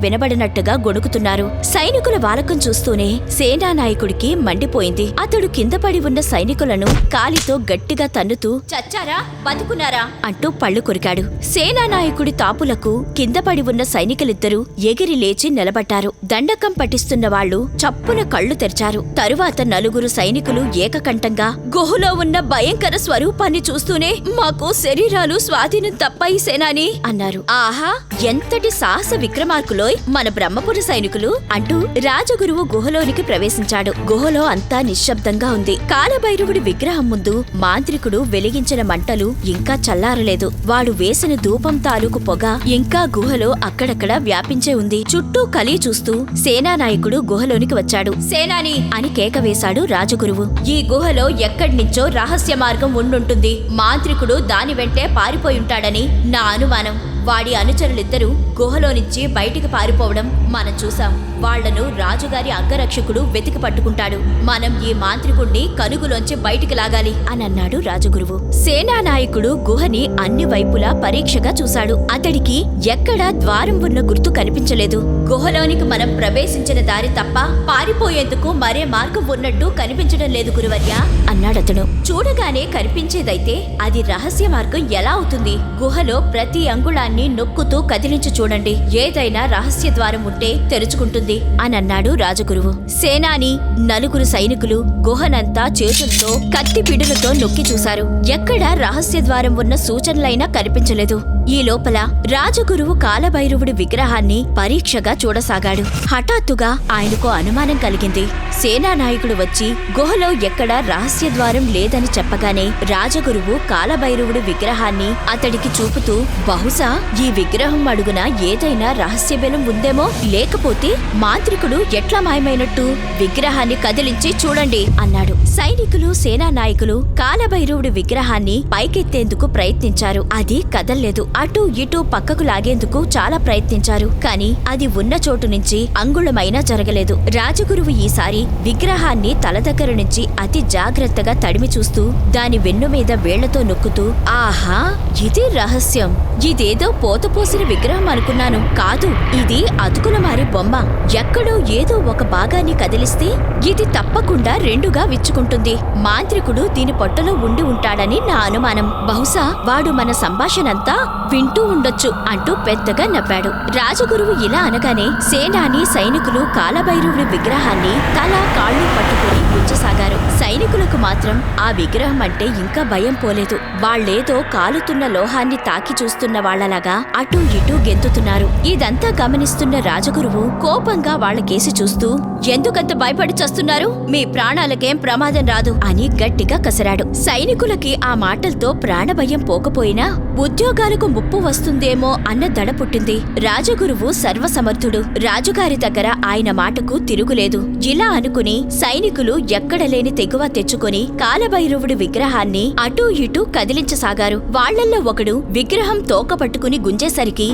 వినబడినట్టుగా గొణుకుతున్నారు. సైనికుల వాలకం చూస్తూనే సేనానాయకుడికి మండిపోయింది. అతడు కింద పడి ఉన్న సైనికులను కాలితో గట్టిగా తన్నుతూ, చచ్చారా బతుకున్నారా అంటూ పళ్ళు కొరికాడు. సేనానాయకుడి తాపులకు కింద పడి ఉన్న సైనికులిద్దరూ ఎగిరి లేచి నిలబడ్డారు. దండకం పట్టిస్తున్న వాళ్లు చప్పున కళ్ళు తెరిచారు. తరువాత నలుగురు సైనికులు ఏకకంఠంగా, గుహలో ఉన్న భయంకర స్వరూపాన్ని చూస్తూనే మాకు శరీరాలు స్వాధీనం తప్పాయి సేనాని అన్నారు. ఆహా, ఎంతటి సాహస విక్రమార్కులోయ్ మన బ్రహ్మపుర సైనికులు అంటూ రాజగురువు గుహలోనికి ప్రవేశించాడు. గుహలో అంతా నిశ్శబ్దంగా ఉంది. కాలభైరవుడి విగ్రహం ముందు మాంత్రికుడు వెలిగించిన మంటలు ఇంకా చల్లారలేదు. వాడు వేసిన ధూపం తాలూకు పొగ ఇంకా గుహలో అక్కడక్కడా వ్యాపించే ఉంది. చుట్టూ కలి చూస్తూ సేనానాయకుడు గుహలోనికి వచ్చాడు. సేనాని అని కేక వేశాడు రాజగురువు. ఈ గుహలో ఎక్కడ్నించో రహస్య మార్గం ఉండుంటుంది. మాంత్రికుడు దాని వెంటే పారిపోయుంటాడని నా అనుమానం. వాడి అనుచరులిద్దరూ గుహలో నుంచి బయటికి పారిపోవడం మనం చూసాం. వాళ్లను రాజుగారి అంగరక్షకుడు వెతికి పట్టుకుంటాడు. మనం ఈ మాంత్రికుణ్ణి కనుగులోంచి బయటికి లాగాలి అని అన్నాడు రాజగురువు. సేనానాయకుడు గుహని అన్ని వైపులా పరీక్షగా చూశాడు. అతడికి ఎక్కడా ద్వారం ఉన్న గుర్తు కనిపించలేదు. గుహలోనికి మనం ప్రవేశించిన దారి తప్ప పారిపోయేందుకు మరే మార్గం ఉన్నట్టు కనిపించడం లేదు గురువర్య అన్నాడతను. చూడగానే కనిపించేదైతే అది రహస్య మార్గం ఎలా అవుతుంది? గుహలో ప్రతి అంగుళాన్ని నొక్కుతూ కదిలించి చూడండి, ఏదైనా రహస్య ద్వారం ఉంటే తెరుచుకుంటుంది అని అన్నాడు రాజగురువు. సేనాని, నలుగురు సైనికులు గుహనంతా చేతులతో కత్తి పిడులతో నొక్కి చూశారు. ఎక్కడా రహస్య ద్వారం ఉన్న సూచనలైనా కనిపించలేదు. ఈ లోపల రాజగురువు కాలభైరవుడి విగ్రహాన్ని పరీక్షగా చూడసాగాడు. హఠాత్తుగా ఆయనకు అనుమానం కలిగింది. సేనానాయకుడు వచ్చి గుహలో ఎక్కడా రహస్య ద్వారం లేదని చెప్పగానే రాజగురువు కాలభైరవుడి విగ్రహాన్ని అతడికి చూపుతూ, బహుశా ఈ విగ్రహం అడుగున ఏదైనా రహస్య బెలం ఉందేమో, లేకపోతే మాంత్రికుడు ఎట్లా మాయమైనట్టు? విగ్రహాన్ని కదిలించి చూడండి అన్నాడు. సైనికులు, సేనానాయకులు కాలభైరవుడి విగ్రహాన్ని పైకెత్తేందుకు ప్రయత్నించారు. అది కదల్లేదు. అటూ ఇటూ పక్కకు లాగేందుకు చాలా ప్రయత్నించారు. కాని అది ఉన్న చోటు నుంచి అంగుళమైనా జరగలేదు. రాజగురువు ఈసారి విగ్రహాన్ని తల దగ్గర నుంచి అతి జాగ్రత్తగా తడిమి చూస్తూ దాని వెన్ను మీద వేళ్లతో నొక్కుతూ, ఆహా, ఇది రహస్యం. ఇదేదో పోతపోసిన విగ్రహం అనుకున్నాను. కాదు, ఇది అతుకులమారి బొమ్మ. ఎక్కడో ఏదో ఒక భాగాన్ని కదిలిస్తే ఇది తప్పకుండా రెండుగా విచ్చుకుంటుంది. మాంత్రికుడు దీని పొట్టలో ఉండి ఉంటాడని నా అనుమానం. బహుశా వాడు మన సంభాషణంతా వింటూ ఉండొచ్చు అంటూ పెద్దగా నవ్వాడు. రాజగురువు ఇలా అనగానే సేనాని సైనికులు కాలభైరవుడి విగ్రహాన్ని తల కాళ్ళు పట్టుకుని గుంజసాగారు. సైనికులకు మాత్రం ఆ విగ్రహం అంటే ఇంకా భయం పోలేదు. వాళ్లేదో కాలుతున్న లోహాన్ని తాకి చూస్తున్న వాళ్లలాగా అటూ ఇటూ గెంతుతున్నారు. ఇదంతా గమనిస్తున్న రాజగురువు కోపంగా వాళ్లకేసి చూస్తూ, ఎందుకంత భయపడి చస్తున్నారు? మీ ప్రాణాలకేం ప్రమాదం రాదు అని గట్టిగా కసరాడు. సైనికులకి ఆ మాటలతో ప్రాణభయం పోకపోయినా ఉద్యోగాలకు ముప్పు వస్తుందేమో అన్న దడ పుట్టింది. రాజగురువు సర్వసమర్థుడు. రాజుగారి దగ్గర ఆయన మాటకు తిరుగులేదు. ఇలా అనుకుని సైనికులు ఎక్కడలేని తెగువ తెచ్చుకుని కాలభైరవుడి విగ్రహాన్ని అటూ ఇటూ కదిలించసాగారు. వాళ్లల్లో ఒకడు విగ్రహం తోక పట్టుకుని గుంజేసరికి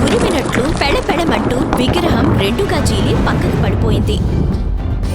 ఉరిమినట్లు పెడపెడమంటూ విగ్రహం రెండుగా చీలి పక్కకు పడిపోయింది.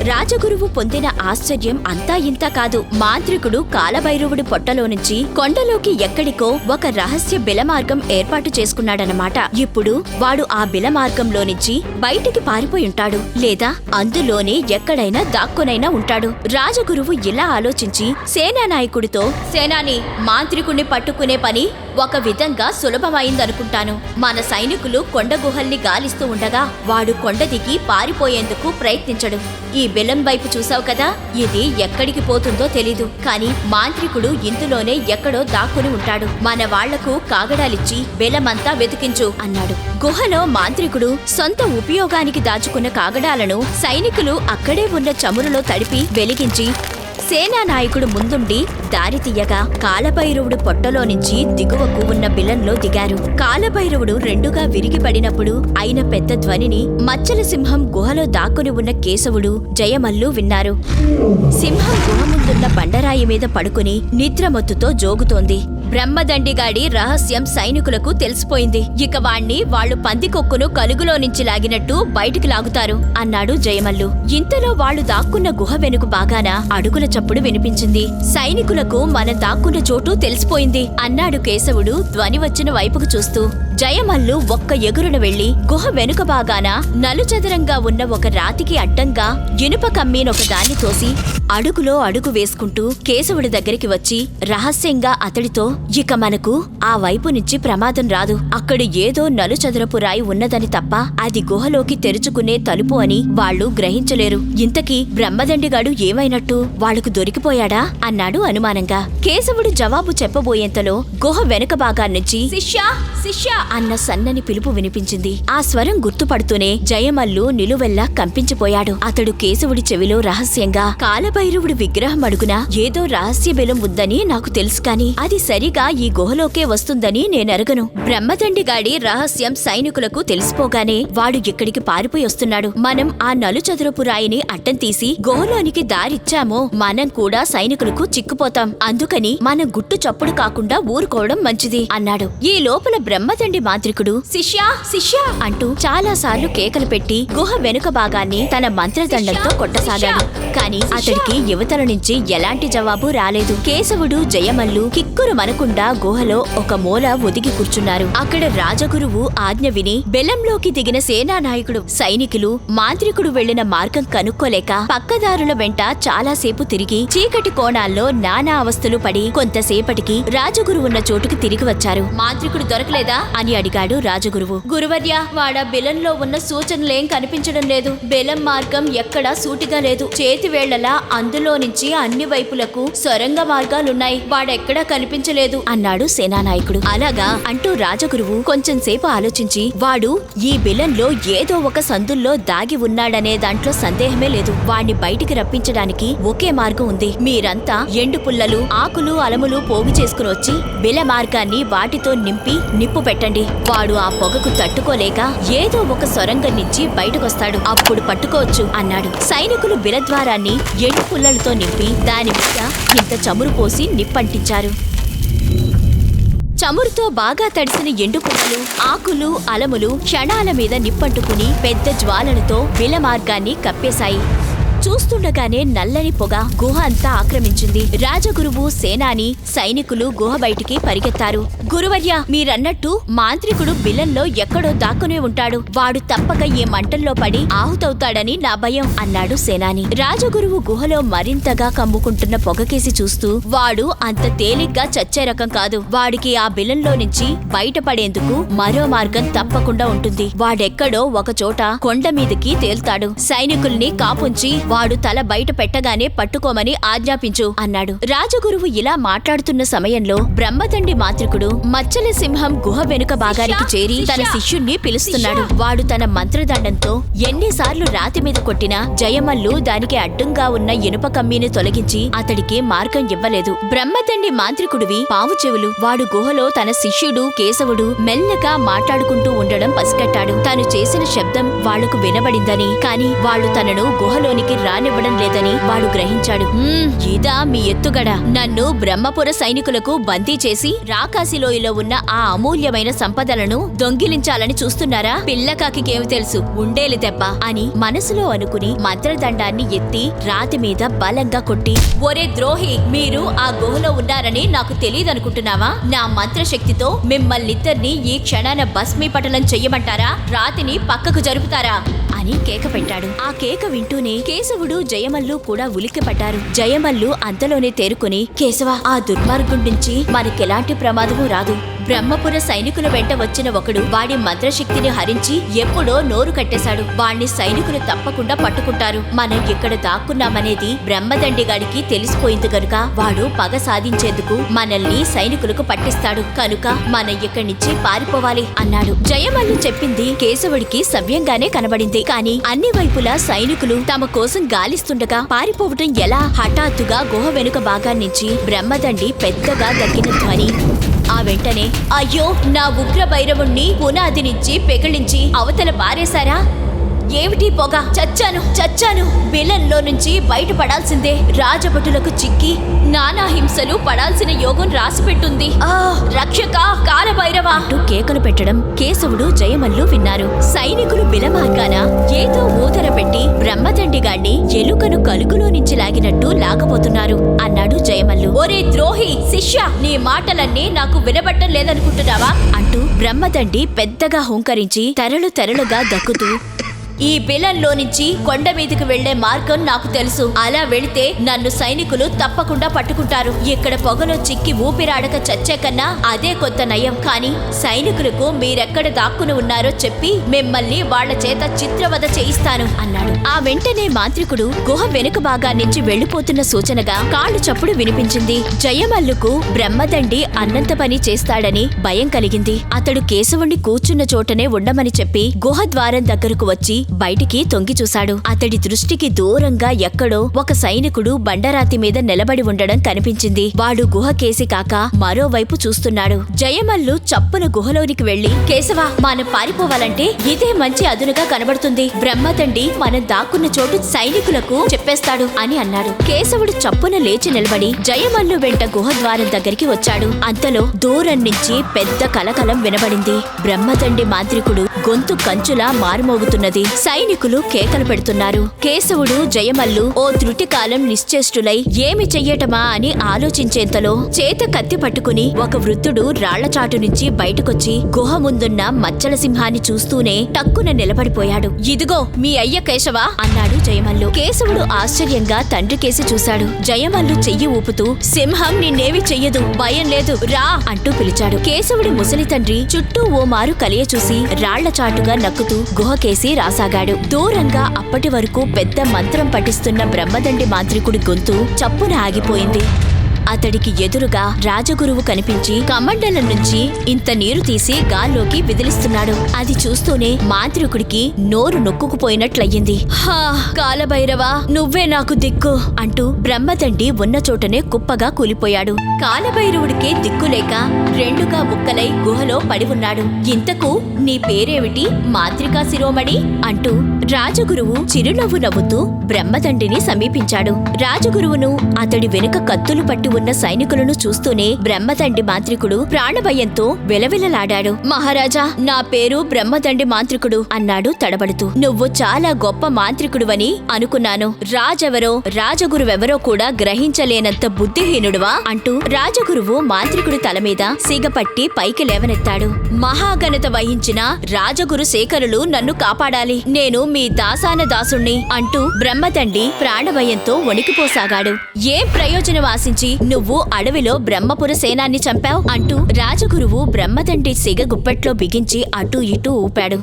రాజగురువు పొందిన ఆశ్చర్యం అంతా ఇంతా కాదు. మాంత్రికుడు కాలభైరవుడి పొట్టలో నుంచి కొండలోకి ఎక్కడికో ఒక రహస్య బిలమార్గం ఏర్పాటు చేసుకున్నాడనమాట. ఇప్పుడు వాడు ఆ బిలమార్గంలో నుంచి బయటికి పారిపోయుంటాడు, లేదా అందులోనే ఎక్కడైనా దాక్కునైనా ఉంటాడు. రాజగురువు ఇలా ఆలోచించి సేనానాయకుడితో, సేనాని, మాంత్రికుణ్ణి పట్టుకునే పని ఒక విధంగా సులభమైందనుకుంటాను. మన సైనికులు కొండ గుహల్ని గాలిస్తూ ఉండగా వాడు కొండ దిగి పారిపోయేందుకు ప్రయత్నించడు. ఈ బెలం వైపు చూసావు కదా, ఇది ఎక్కడికి పోతుందో తెలీదు. కాని మాంత్రికుడు ఇందులోనే ఎక్కడో దాక్కుని ఉంటాడు. మన వాళ్లకు కాగడాలిచ్చి బెలమంతా వెతికించు అన్నాడు. గుహలో మాంత్రికుడు సొంత ఉపయోగానికి దాచుకున్న కాగడాలను సైనికులు అక్కడే ఉన్న చమురులో తడిపి వెలిగించి సేనానాయకుడు ముందుండి దారి తీయగా కాలభైరవుడు పొట్టలో నుంచి దిగువకు ఉన్న బిలంలో దిగారు. కాలభైరవుడు రెండుగా విరిగిపడినప్పుడు అయిన పెద్ద ధ్వనిని మచ్చల సింహం గుహలో దాక్కుని ఉన్న కేశవుడు, జయమల్లు విన్నారు. సింహం గుహ ముందున్న బండరాయి మీద పడుకుని నిద్రమత్తుతో జోగుతోంది. బ్రహ్మదండిగాడి రహస్యం సైనికులకు తెలిసిపోయింది. ఇక వాణ్ణి వాళ్లు పందికొక్కును కలుగులో నుంచి లాగినట్టు బయటికి లాగుతారు అన్నాడు జయమల్లు. ఇంతలో వాళ్లు దాక్కున్న గుహ వెనుక బాగాన అడుగుల చప్పుడు వినిపించింది. సైనికులకు మన దాక్కున్న చోటు తెలిసిపోయింది అన్నాడు కేశవుడు ధ్వని వచ్చిన వైపుకు చూస్తూ. జయమల్లు ఒక్క ఎగురున వెళ్లి గుహ వెనుక బాగాన నలుచదరంగా ఉన్న ఒక రాతికి అడ్డంగా ఇనుప కమ్మీనొక దాన్ని తోసి అడుగులో అడుగు వేసుకుంటూ కేశవుడి దగ్గరికి వచ్చి రహస్యంగా అతడితో, ఇక మనకు ఆ వైపు నుంచి ప్రమాదం రాదు. అక్కడ ఏదో నలుచదరపు రాయి ఉన్నదని తప్ప అది గుహలోకి తెరుచుకునే తలుపు అని వాళ్లు గ్రహించలేరు. ఇంతకీ బ్రహ్మదండిగాడు ఏమైనట్టు? వాళ్లకు దొరికిపోయాడా అన్నాడు అనుమానంగా. కేశవుడు జవాబు చెప్పబోయేంతలో గుహ వెనుక భాగాన్నించి శిష్యా శిష్యా అన్న సన్నని పిలుపు వినిపించింది. ఆ స్వరం గుర్తుపడుతూనే జయమల్లు నిలువెల్లా కంపించిపోయాడు. అతడు కేశవుడి చెవిలో రహస్యంగా, కాలభైరవుడి విగ్రహం అడుగున ఏదో రహస్య బెలం ఉందని నాకు తెలుసు, కాని అది సరిగా ఈ గుహలోకే వస్తుందని నేనెరగను. బ్రహ్మదండిగాడి రహస్యం సైనికులకు తెలిసిపోగానే వాడు ఇక్కడికి పారిపోయి వస్తున్నాడు. మనం ఆ నలుచదరపు రాయిని అడ్డం తీసి గుహలోనికి దారిచ్చామో మనం కూడా సైనికులకు చిక్కుపోతాం. అందుకని మనం గుట్టు చప్పుడు కాకుండా ఊరుకోవడం మంచిది అన్నాడు. ఈ లోపల బ్రహ్మదండి మాంత్రికుడు శిష్యా శిష్యా అంటూ చాలా సార్లు కేకలు పెట్టి గుహ వెనుక భాగాన్ని తన మంత్రదండంతో కొట్టసాగాడు. కాని అతడికి యువతల నుంచి ఎలాంటి జవాబు రాలేదు. కేశవుడు జయమల్లు కిక్కురు మనకుండా గుహలో ఒక మూల ఒదిగి కూర్చున్నారు. అక్కడ రాజగురువు ఆజ్ఞ విని బెల్లంలోకి దిగిన సేనానాయకుడు సైనికులు మాంత్రికుడు వెళ్లిన మార్గం కనుక్కోలేక పక్కదారుల వెంట చాలాసేపు తిరిగి చీకటి కోణాల్లో నానా అవస్థలు పడి కొంతసేపటికి రాజగురువున్న చోటుకు తిరిగి వచ్చారు. మాంత్రికుడు దొరకలేదా అని అడిగాడు రాజగురువు. గురువర్య, వాడ బెలంలో ఉన్న సూచనలేం కనిపించడం లేదు. బెలం మార్గం ఎక్కడా సూటిగా లేదు. చేతి వేళ్లలా అందులో నుంచి అన్ని వైపులకు సొరంగ మార్గాలున్నాయి. వాడెక్కడా కనిపించలేదు అన్నాడు సేనానాయకుడు. అలాగా అంటూ రాజగురువు కొంచెం సేపు ఆలోచించి, వాడు ఈ బెలంలో ఏదో ఒక సందుల్లో దాగి ఉన్నాడనే దాంట్లో సందేహమే లేదు. వాణ్ణి బయటికి రప్పించడానికి ఒకే మార్గం ఉంది. మీరంతా ఎండు పుల్లలు, ఆకులు, అలములు పోగు చేసుకుని వచ్చి బెల మార్గాన్ని వాటితో నింపి నిప్పు పెట్టండి. వాడు ఆ పొగకు తట్టుకోలేక ఏదో ఒక సొరంగం నుంచి బయటకొస్తాడు. అప్పుడు పట్టుకోవచ్చు అన్నాడు. సైనికులు బిలద్వారాన్ని ఎండు పుల్లలతో నింపి దాని మీద ఇంత చమురు పోసి నిప్పంటించారు. చమురుతో బాగా తడిసిన ఎండుపుల్లలు, ఆకులు, అలములు క్షణాల మీద నిప్పంటుకుని పెద్ద జ్వాలలతో విలమార్గాన్ని కప్పేశాయి. చూస్తుండగానే నల్లని పొగ గుహ అంతా ఆక్రమించింది. రాజగురువు, సేనాని, సైనికులు గుహ బయటికి పరిగెత్తారు. గురువర్య, మీరన్నట్టు మాంత్రికుడు బిలంలో ఎక్కడో దాక్కునే ఉంటాడు. వాడు తప్పక ఈ మంటల్లో పడి ఆహుతవుతాడని నా భయం అన్నాడు సేనాని. రాజగురువు గుహలో మరింతగా కమ్ముకుంటున్న పొగకేసి చూస్తూ, వాడు అంత తేలిగ్గా చచ్చే రకం కాదు. వాడికి ఆ బిలంలో నుంచి బయటపడేందుకు మరో మార్గం తప్పకుండా ఉంటుంది. వాడెక్కడో ఒకచోట కొండ మీదకి తేల్తాడు. సైనికుల్ని కాపుంచి వాడు తల బయట పెట్టగానే పట్టుకోమని ఆజ్ఞాపించు అన్నాడు. రాజగురువు ఇలా మాట్లాడుతున్న సమయంలో బ్రహ్మదండి మాంత్రికుడు మచ్చల సింహం గుహ వెనుక భాగానికి చేరి తన శిష్యుణ్ణి పిలుస్తున్నాడు. వాడు తన మంత్రదండంతో ఎన్నిసార్లు రాతి మీద కొట్టినా జయమల్లు దానికి అడ్డంగా ఉన్న ఇనుప కమ్మీని తొలగించి అతడికి మార్గం ఇవ్వలేదు. బ్రహ్మదండి మాంత్రికుడివి పావు చెవులు. వాడు గుహలో తన శిష్యుడు కేశవుడు మెల్లగా మాట్లాడుకుంటూ ఉండడం పసిగట్టాడు. తాను చేసిన శబ్దం వాళ్లకు వినబడిందని, కాని వాళ్లు తనను గుహలోనికి రానివ్వడం లేదని వాడు గ్రహించాడు. ఇదా మీ ఎత్తుగడ? నన్ను బ్రహ్మపుర సైనికులకు బందీ చేసి రాకాశిలోయలో ఉన్న ఆ అమూల్యమైన సంపదలను దొంగిలించాలని చూస్తున్నారా? పిల్లకాకికేమి తెలుసు, ఉండేలి దెబ్బ అని మనసులో అనుకుని మంత్రదండాన్ని ఎత్తి రాతి మీద బలంగా కొట్టి, ఒరే ద్రోహి, మీరు ఆ గుహలో ఉన్నారని నాకు తెలియదనుకుంటున్నావా? నా మంత్రశక్తితో మిమ్మల్నిద్దరినీ ఈ క్షణాన భస్మీపటలం చెయ్యమంటారా? రాతిని పక్కకు జరుపుతారా అని కేక పెట్టాడు. ఆ కేక వింటూనే కేశవుడు, జయమల్లు కూడా ఉలిక్కిపడ్డారు. జయమల్లు అంతలోనే తేరుకుని, కేశవ, ఆ దుర్మార్గుడి నుంచి మనకెలాంటి ప్రమాదమూ రాదు. బ్రహ్మపుర సైనికుల వెంట వచ్చిన ఒకడు వాడి మంత్రశక్తిని హరించి ఎప్పుడో నోరు కట్టేశాడు. వాణ్ణి సైనికులు తప్పకుండా పట్టుకుంటారు. మనం ఇక్కడ దాక్కున్నామనేది బ్రహ్మదండిగాడికి తెలిసిపోయింది గనుక వాడు పగ సాధించేందుకు మనల్ని సైనికులకు పట్టిస్తాడు. కనుక మనం ఇక్కడి నుంచి పారిపోవాలి అన్నాడు. జయమల్లు చెప్పింది కేశవుడికి సవ్యంగానే కనబడింది. కాని అన్ని వైపులా సైనికులు తమ కోసం గాలిస్తుండగా పారిపోవటం ఎలా? హఠాత్తుగా గుహ వెనుక భాగాన్నించి బ్రహ్మదండి పెద్దగా దగ్గిన ధ్వని. ఆ వెంటనే, అయ్యో, నా ఉగ్ర భైరవుణ్ణి పునాది నుంచి పెకిలించి అవతల పారేశారా? ఏమిటి పొగ? చచ్చాను. బిలంలో నుంచి బయటపడాల్సిందే. రాజభటులకు చిక్కి నానా హింసలు పడాల్సిన యోగం రాసిపెట్టుంది. రక్షక, కాలభైరవ అంటూ కేకలు పెట్టడం కేశవుడు, జయమల్లు విన్నారు. సైనికులు బిలమార్గాన ఏదో ఊదర పెట్టి బ్రహ్మదండిగాన్ని ఎలుకను కలుగులో నుంచి లాగినట్టు లాగబోతున్నారు అన్నాడు జయమల్లు. ఒరే ద్రోహి శిష్య, నీ మాటలన్నీ నాకు వినబట్టం లేదనుకుంటున్నావా అంటూ బ్రహ్మదండి పెద్దగా హుంకరించి తెరలుగా దక్కుతూ, ఈ బిలంలో నుంచి కొండ మీదకి వెళ్లే మార్గం నాకు తెలుసు. అలా వెళితే నన్ను సైనికులు తప్పకుండా పట్టుకుంటారు. ఇక్కడ పొగలో చిక్కి ఊపిరాడక చచ్చే కన్నా అదే కొత్త నయం. కాని సైనికులకు మీరెక్కడ దాక్కుని ఉన్నారో చెప్పి మిమ్మల్ని వాళ్ల చేత చిత్రవధ చేయిస్తాను అన్నాడు. ఆ వెంటనే మాంత్రికుడు గుహ వెనుక భాగాన్నించి వెళ్లిపోతున్న సూచనగా కాళ్ళు చప్పుడు వినిపించింది. జయమల్లుకు బ్రహ్మదండి అన్నంత పని చేస్తాడని భయం కలిగింది. అతడు కేశవుణ్ణి కూర్చున్న చోటనే ఉండమని చెప్పి గుహ ద్వారం దగ్గరకు వచ్చి బయటికి తొంగి చూశాడు. అతడి దృష్టికి దూరంగా ఎక్కడో ఒక సైనికుడు బండరాతి మీద నిలబడి ఉండడం కనిపించింది. వాడు గుహ కేసి కాక మరోవైపు చూస్తున్నాడు. జయమల్లు చప్పున గుహలోనికి వెళ్లి, కేశవ, మనం పారిపోవాలంటే ఇదే మంచి అదునుగా కనబడుతుంది. బ్రహ్మదండి మనం దాక్కున్న చోటు సైనికులకు చెప్పేస్తాడు అని అన్నాడు. కేశవుడు చప్పున లేచి నిలబడి జయమల్లు వెంట గుహ ద్వారం దగ్గరికి వచ్చాడు. అంతలో దూరం నుంచి పెద్ద కలకలం వినబడింది. బ్రహ్మదండి మాంత్రికుడు గొంతు కంచులా మారుమోగుతున్నది. సైనికులు కేకలు పెడుతున్నారు. కేశవుడు, జయమల్లు ఓ త్రుటికాలం నిశ్చేష్టులై ఏమి చెయ్యటమా అని ఆలోచించేంతలో చేత కత్తి పట్టుకుని ఒక వృద్ధుడు రాళ్లచాటు నుంచి బయటకొచ్చి గుహ ముందున్న మచ్చల సింహాన్ని చూస్తూనే టక్కున నిలబడిపోయాడు. ఇదిగో మీ అయ్య కేశవ అన్నాడు జయమల్లు. కేశవుడు ఆశ్చర్యంగా తండ్రి కేసి చూశాడు. జయమల్లు చెయ్యి ఊపుతూ, సింహం నిన్నేమి చెయ్యదు, భయం లేదు, రా అంటూ పిలిచాడు. కేశవుడి ముసలి తండ్రి చుట్టూ ఓ మారు కలియ చూసి రాళ్లచాటుగా నక్కుతూ గుహకేసి రాసాగాడు. దూరంగా అప్పటి వరకు పెద్ద మంత్రం పఠిస్తున్న బ్రహ్మదండి మాంత్రికుడి గొంతు చప్పున ఆగిపోయింది. అతడికి ఎదురుగా రాజగురువు కనిపించి కమండలం నుంచి ఇంత నీరు తీసి గాల్లోకి విదిలిస్తున్నాడు. అది చూస్తూనే మాంత్రికుడికి నోరు నొక్కుకుపోయినట్లయింది. హా, కాలభైరవా, నువ్వే నాకు దిక్కు అంటూ బ్రహ్మదండి ఉన్న చోటనే కుప్పగా కూలిపోయాడు. కాలభైరవుడికే దిక్కులేక రెండుగా ముక్కలై గుహలో పడి ఉన్నాడు. ఇంతకు నీ పేరేమిటి మాంత్రికా శిరోమణి అంటూ రాజగురువు చిరునవ్వు నవ్వుతూ బ్రహ్మదండిని సమీపించాడు. రాజగురువును అతడి వెనుక కత్తులు పట్టి చుట్టుముట్టి ఉన్న సైనికులను చూస్తూనే బ్రహ్మదండి మాంత్రికుడు ప్రాణభయంతో విలవిలలాడాడు. మహారాజా, నా పేరు బ్రహ్మదండి మాంత్రికుడు అన్నాడు తడబడుతూ. నువ్వు చాలా గొప్ప మాంత్రికుడువని అనుకున్నాను. రాజెవరో రాజగురువెవరో కూడా గ్రహించలేనంత బుద్ధిహీనుడువా అంటూ రాజగురువు మాంత్రికుడి తల మీద సిగపట్టి పైకి లేవనెత్తాడు. మహాఘనత వహించిన రాజగురు శేఖరులు నన్ను కాపాడాలి. నేను మీ దాసాన దాసుణ్ణి అంటూ బ్రహ్మదండి ప్రాణభయంతో వణికిపోసాగాడు. ఏం ప్రయోజనం ఆశించి నువ్వు అడవిలో బ్రహ్మపుర సేనాన్ని చంపావు అంటూ రాజగురువు బ్రహ్మదండి సిగ గుప్పెట్లో బిగించి అటూ ఇటూ ఊపాడు.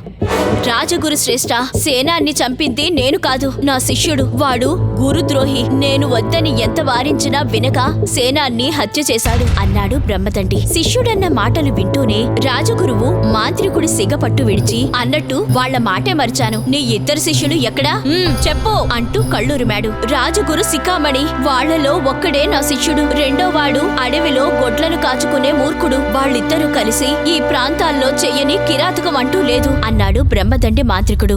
రాజగురు శ్రేష్ఠ, సేనాన్ని చంపింది నేను కాదు, నా శిష్యుడు. వాడు గురుద్రోహి. నేను వద్దని ఎంత వారించినా వినక సేనాన్ని హత్య చేశాడు అన్నాడు బ్రహ్మదండి. శిష్యుడన్న మాటలు వింటూనే రాజగురువు మాంత్రికుడి సిగ పట్టు విడిచి, అన్నట్టు వాళ్ల మాటే మరిచాను. నీ ఇద్దరు శిష్యులు ఎక్కడా? చెప్పు అంటూ కళ్ళురిమాడు. రాజగురు సికామణి. వాళ్లలో ఒక్కడే నా శిష్యుడు. రెండో వాడు అడవిలో గొడ్లను కాచుకునే మూర్ఖుడు. వాళ్ళిద్దరూ కలిసి ఈ ప్రాంతాల్లో చెయ్యని కిరాతకం అంటూ లేదు అన్నాడు బ్రహ్మదండి మాంత్రికుడు.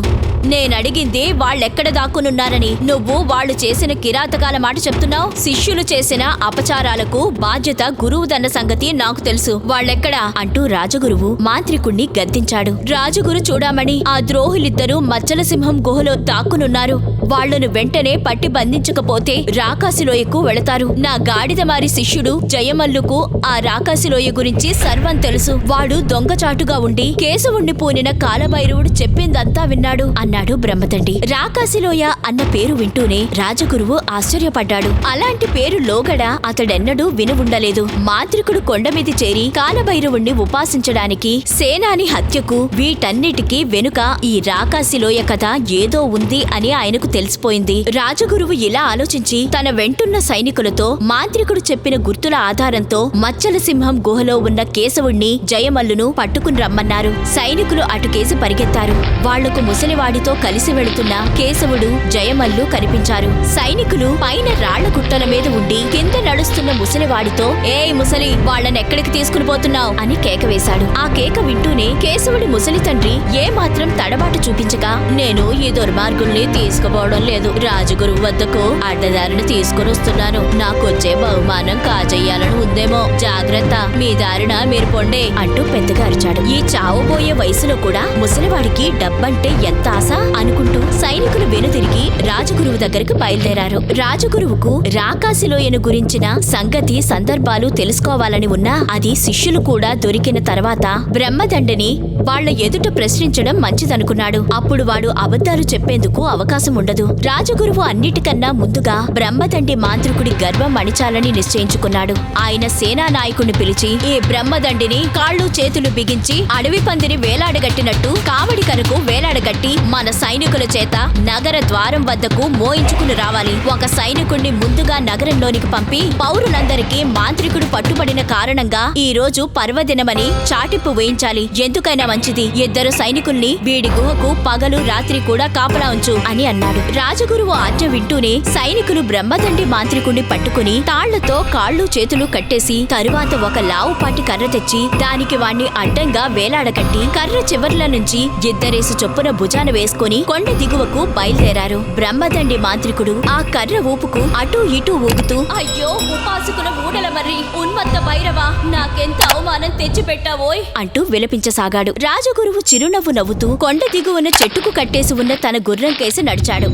నేనడిగింది వాళ్ళెక్కడ దాక్కునున్నారని. నువ్వు వాళ్ళు చేసిన కిరాతకాల మాట చెప్తున్నావు. శిష్యులు చేసిన అపచారాలకు బాధ్యత గురువుదన్న సంగతి నాకు తెలుసు. వాళ్ళెక్కడా అంటూ రాజగురువు మాంత్రికుణ్ణి గద్దించాడు. రాజగురు చూడమని, ఆ ద్రోహులిద్దరూ మచ్చల సింహం గుహలో దాక్కునున్నారు. వాళ్లను వెంటనే పట్టి బంధించకపోతే రాకాసిలోయకు వెళతారు. నా గాడిదమారి శిష్యుడు జయమల్లుకు ఆ రాకాసిలోయ గురించి సర్వం తెలుసు. వాడు దొంగచాటుగా ఉండి కేశవుణ్ణి పూనిన కాలభైరవుడు చెప్పిందంతా విన్నాడు అన్నాడు బ్రహ్మదండి. రాకాసిలోయ అన్న పేరు వింటూనే రాజగురువు ఆశ్చర్యపడ్డాడు. అలాంటి పేరు లోగడ అతడెన్నడూ విని ఉండలేదు. మాంత్రికుడు కొండమీది చేరి కాలభైరవుణ్ణి ఉపాసించడానికి, సేనాని హత్యకు, వీటన్నిటికీ వెనుక ఈ రాకాసిలోయ కథ ఏదో ఉంది అని ఆయనకు తెలిసిపోయింది. రాజగురువు ఇలా ఆలోచించి తన వెంటున్న సైనికులతో మాంత్రికుడు చెప్పిన గుర్తుల ఆధారంతో మచ్చల సింహం గుహలో ఉన్న కేశవుణ్ణి, జయమల్లును పట్టుకుని రమ్మన్నారు. సైనికులు అటుకేసి పరిగెత్తారు. వాళ్లకు ముసలివాడితో కలిసి వెళుతున్న కేశవుడు, జయమల్లు కనిపించారు. సైనికులు పైన రాళ్ల గుట్టల మీద ఉండి కింద నడుస్తున్న ముసలివాడితో, ఏయ్ ముసలి, వాళ్ళనెక్కడికి తీసుకుని పోతున్నావు అని కేక వేశాడు. ఆ కేక వింటూనే కేశవుడి ముసలి తండ్రి ఏమాత్రం తడబాటు చూపించక, నేను ఈ దుర్మార్గుల్ని తీసుకుపోవడం లేదు. రాజగురువు వద్దకు అడ్డదారిని తీసుకుని వస్తున్నాను. నాకొచ్చే బహుమానం కాజేయాలని ఉందేమో. జాగ్రత్త, మీ దారిన మీరు పొండే అంటూ పెద్దగా అరిచాడు. ఈ చావబోయే వయసులో కూడా ముసలివాడికి డబ్బంటే ఎంత ఆశ అనుకుంటూ సైనికులు వెనుదిరిగి రాజగురువు దగ్గరికి బయలుదేరారు. రాజగురువుకు రాకాసిలోయను గురించిన సంగతి సందర్భాలు తెలుసుకోవాలని ఉన్నా అది శిష్యులు కూడా దొరికిన తర్వాత బ్రహ్మదండిని వాళ్ల ఎదుట ప్రశ్నించడం మంచిదనుకున్నాడు. అప్పుడు వాడు అబద్ధాలు చెప్పేందుకు అవకాశం ఉండదు. రాజగురువు అన్నిటికన్నా ముందుగా బ్రహ్మదండి మాంత్రికుడి గర్వం అణిచాలని నిశ్చయించుకున్నాడు. ఆయన సేనా నాయకుడిని పిలిచి, ఈ బ్రహ్మదండిని కాళ్ళు చేతులు బిగించి అడవి పందిని వేలాడగట్టినట్టు కావడి కనుకు వేలాడగట్టి మన సైనికుల చేత నగర ద్వారం వద్దకు మోయించుకుని రావాలి. ఒక సైనికుణ్ణి ముందుగా నగరంలోనికి పంపి పౌరులందరికీ మాంత్రికుడు పట్టుబడిన కారణంగా ఈ రోజు పర్వదినమని చాటింపు వేయించాలి. ఎందుకైనా మంచిది, ఇద్దరు సైనికుల్ని వీడి గుహకు పగలు రాత్రి కూడా కాపలా ఉంచు అని అన్నాడు. రాజగురువు ఆజ్ఞ వింటూనే సైనికులు బ్రహ్మదండి మాంత్రికుణ్ణి పట్టుకుని తాళ్లతో కాళ్ళు చేతులు కట్టేసి తరువాత ఒక లావుపాటి కర్ర తెచ్చి దానికి వాణ్ణి అడ్డంగా వేలాడగట్టి కర్ర చివర్ల నుంచి ఇద్దరేసి చొప్పున భుజాన వేసుకుని కొండ దిగువకు బయలుదేరారు. బ్రహ్మదండి మాంత్రికుడు ఆ కర్ర ఊపుకు అటూ ఇటూ ఊగుతూ, అయ్యో ఉపాసకుల ఊడల మర్రి, ఉన్మత్త భైరవా, నాకెంత అవమానం తెచ్చిపెట్టావోయ్ అంటూ విలపించసాగాడు. రాజగురువు చిరునవ్వు నవ్వుతూ కొండ దిగువన చెట్టుకు కట్టేసి ఉన్న తన గుర్రం కేసి నడిచాడు.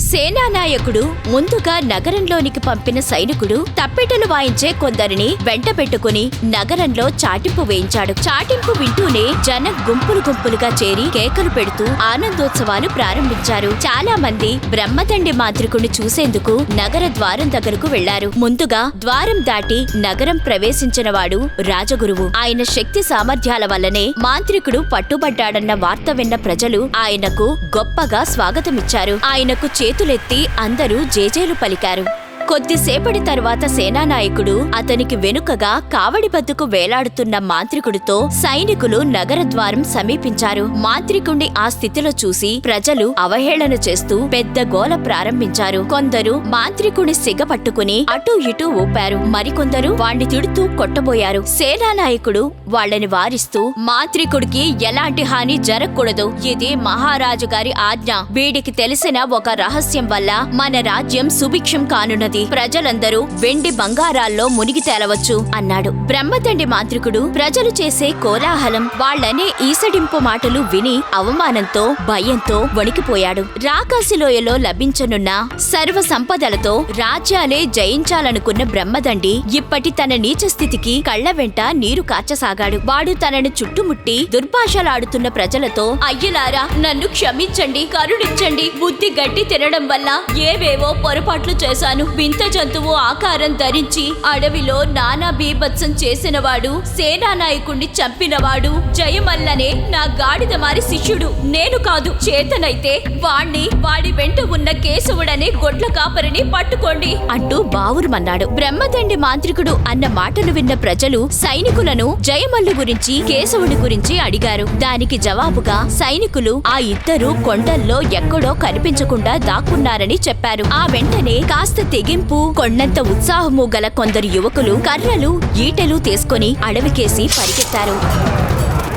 సేనానాయకుడు ముందుగా నగరంలోనికి పంపిన సైనికుడు తప్పెటలు వాయించే కొందరిని వెంట పెట్టుకుని నగరంలో చాటింపు వేయించాడు. చాటింపు వింటూనే జనం గుంపులు గుంపులుగా చేరి కేకలు పెడుతూ ఆనందోత్సవాలు ప్రారంభించారు. చాలా మంది బ్రహ్మదండి మాంత్రికుడిని చూసేందుకు నగర ద్వారం దగ్గరకు వెళ్లారు. ముందుగా ద్వారం దాటి నగరం ప్రవేశించిన వాడు రాజగురువు. ఆయన శక్తి సామర్థ్యాల వల్లనే మాంత్రికుడు పట్టుబడ్డాడన్న వార్త విన్న ప్రజలు ఆయనకు గొప్పగా స్వాగతమిచ్చారు. ఆయనకు చేతులెత్తి అందరూ జేజేలు పలికారు. కొద్దిసేపటి తరువాత సేనానాయకుడు అతనికి వెనుకగా కావడి బద్దుకు వేలాడుతున్న మాంత్రికుడితో సైనికులు నగర ద్వారం సమీపించారు. మాంత్రికుణ్ణి ఆ స్థితిలో చూసి ప్రజలు అవహేళన చేస్తూ పెద్ద గోల ప్రారంభించారు. కొందరు మాంత్రికుని సిగ పట్టుకుని అటూ ఇటూ ఊపారు. మరికొందరు వాణ్ణి తిడుతూ కొట్టబోయారు. సేనానాయకుడు వాళ్లని వారిస్తూ, మాంత్రికుడికి ఎలాంటి హాని జరగకూడదు. ఇది మహారాజు గారి ఆజ్ఞ. వీడికి తెలిసిన ఒక రహస్యం వల్ల మన రాజ్యం సుభిక్షం కానున్నది. చక్రవర్తి ప్రజలందరూ వెండి బంగారాల్లో మునిగి తేలవచ్చు అన్నాడు. బ్రహ్మదండి మాంత్రికుడు ప్రజలు చేసే కోలాహలం, వాళ్లనే ఈసడింపు మాటలు విని అవమానంతో భయంతో వణికిపోయాడు. రాకాసిలోయలో లభించనున్న సర్వ సంపదలతో రాజ్యాలే జయించాలనుకున్న బ్రహ్మదండి ఇప్పటి తన నీచ స్థితికి కళ్ల వెంట నీరు కార్చసాగాడు. వాడు తనను చుట్టుముట్టి దుర్భాషలాడుతున్న ప్రజలతో, అయ్యలారా, నన్ను క్షమించండి, కరుణించండి. బుద్ధి గడ్డి తినడం వల్ల ఏవేవో పొరపాట్లు చేశాను. వింత జంతువు ఆకారం ధరించి అడవిలో నానా బీభత్సం చేసినవాడు, సేనానాయకుణ్ణి చంపినవాడు జయమల్లనే నా గాడిద మారి శిష్యుడు. నేను కాదు. చేతనైతే వాడి వెంట ఉన్న కేశవుడనే గొడ్ల కాపరిని పట్టుకోండి అంటూ బావురుమన్నాడు. బ్రహ్మదండి మాంత్రికుడు అన్న మాటలు విన్న ప్రజలు సైనికులను జయమల్లు గురించి, కేశవుడి గురించి అడిగారు. దానికి జవాబుగా సైనికులు ఆ ఇద్దరు కొండల్లో ఎక్కడో కనిపించకుండా దాక్కున్నారని చెప్పారు. ఆ వెంటనే కాస్త తెగింపు, కొండంత ఉత్సాహము గల కొందరు యువకులు కర్రలు, ఈటెలు తీసుకుని అడవికేసి పరిగెత్తారు.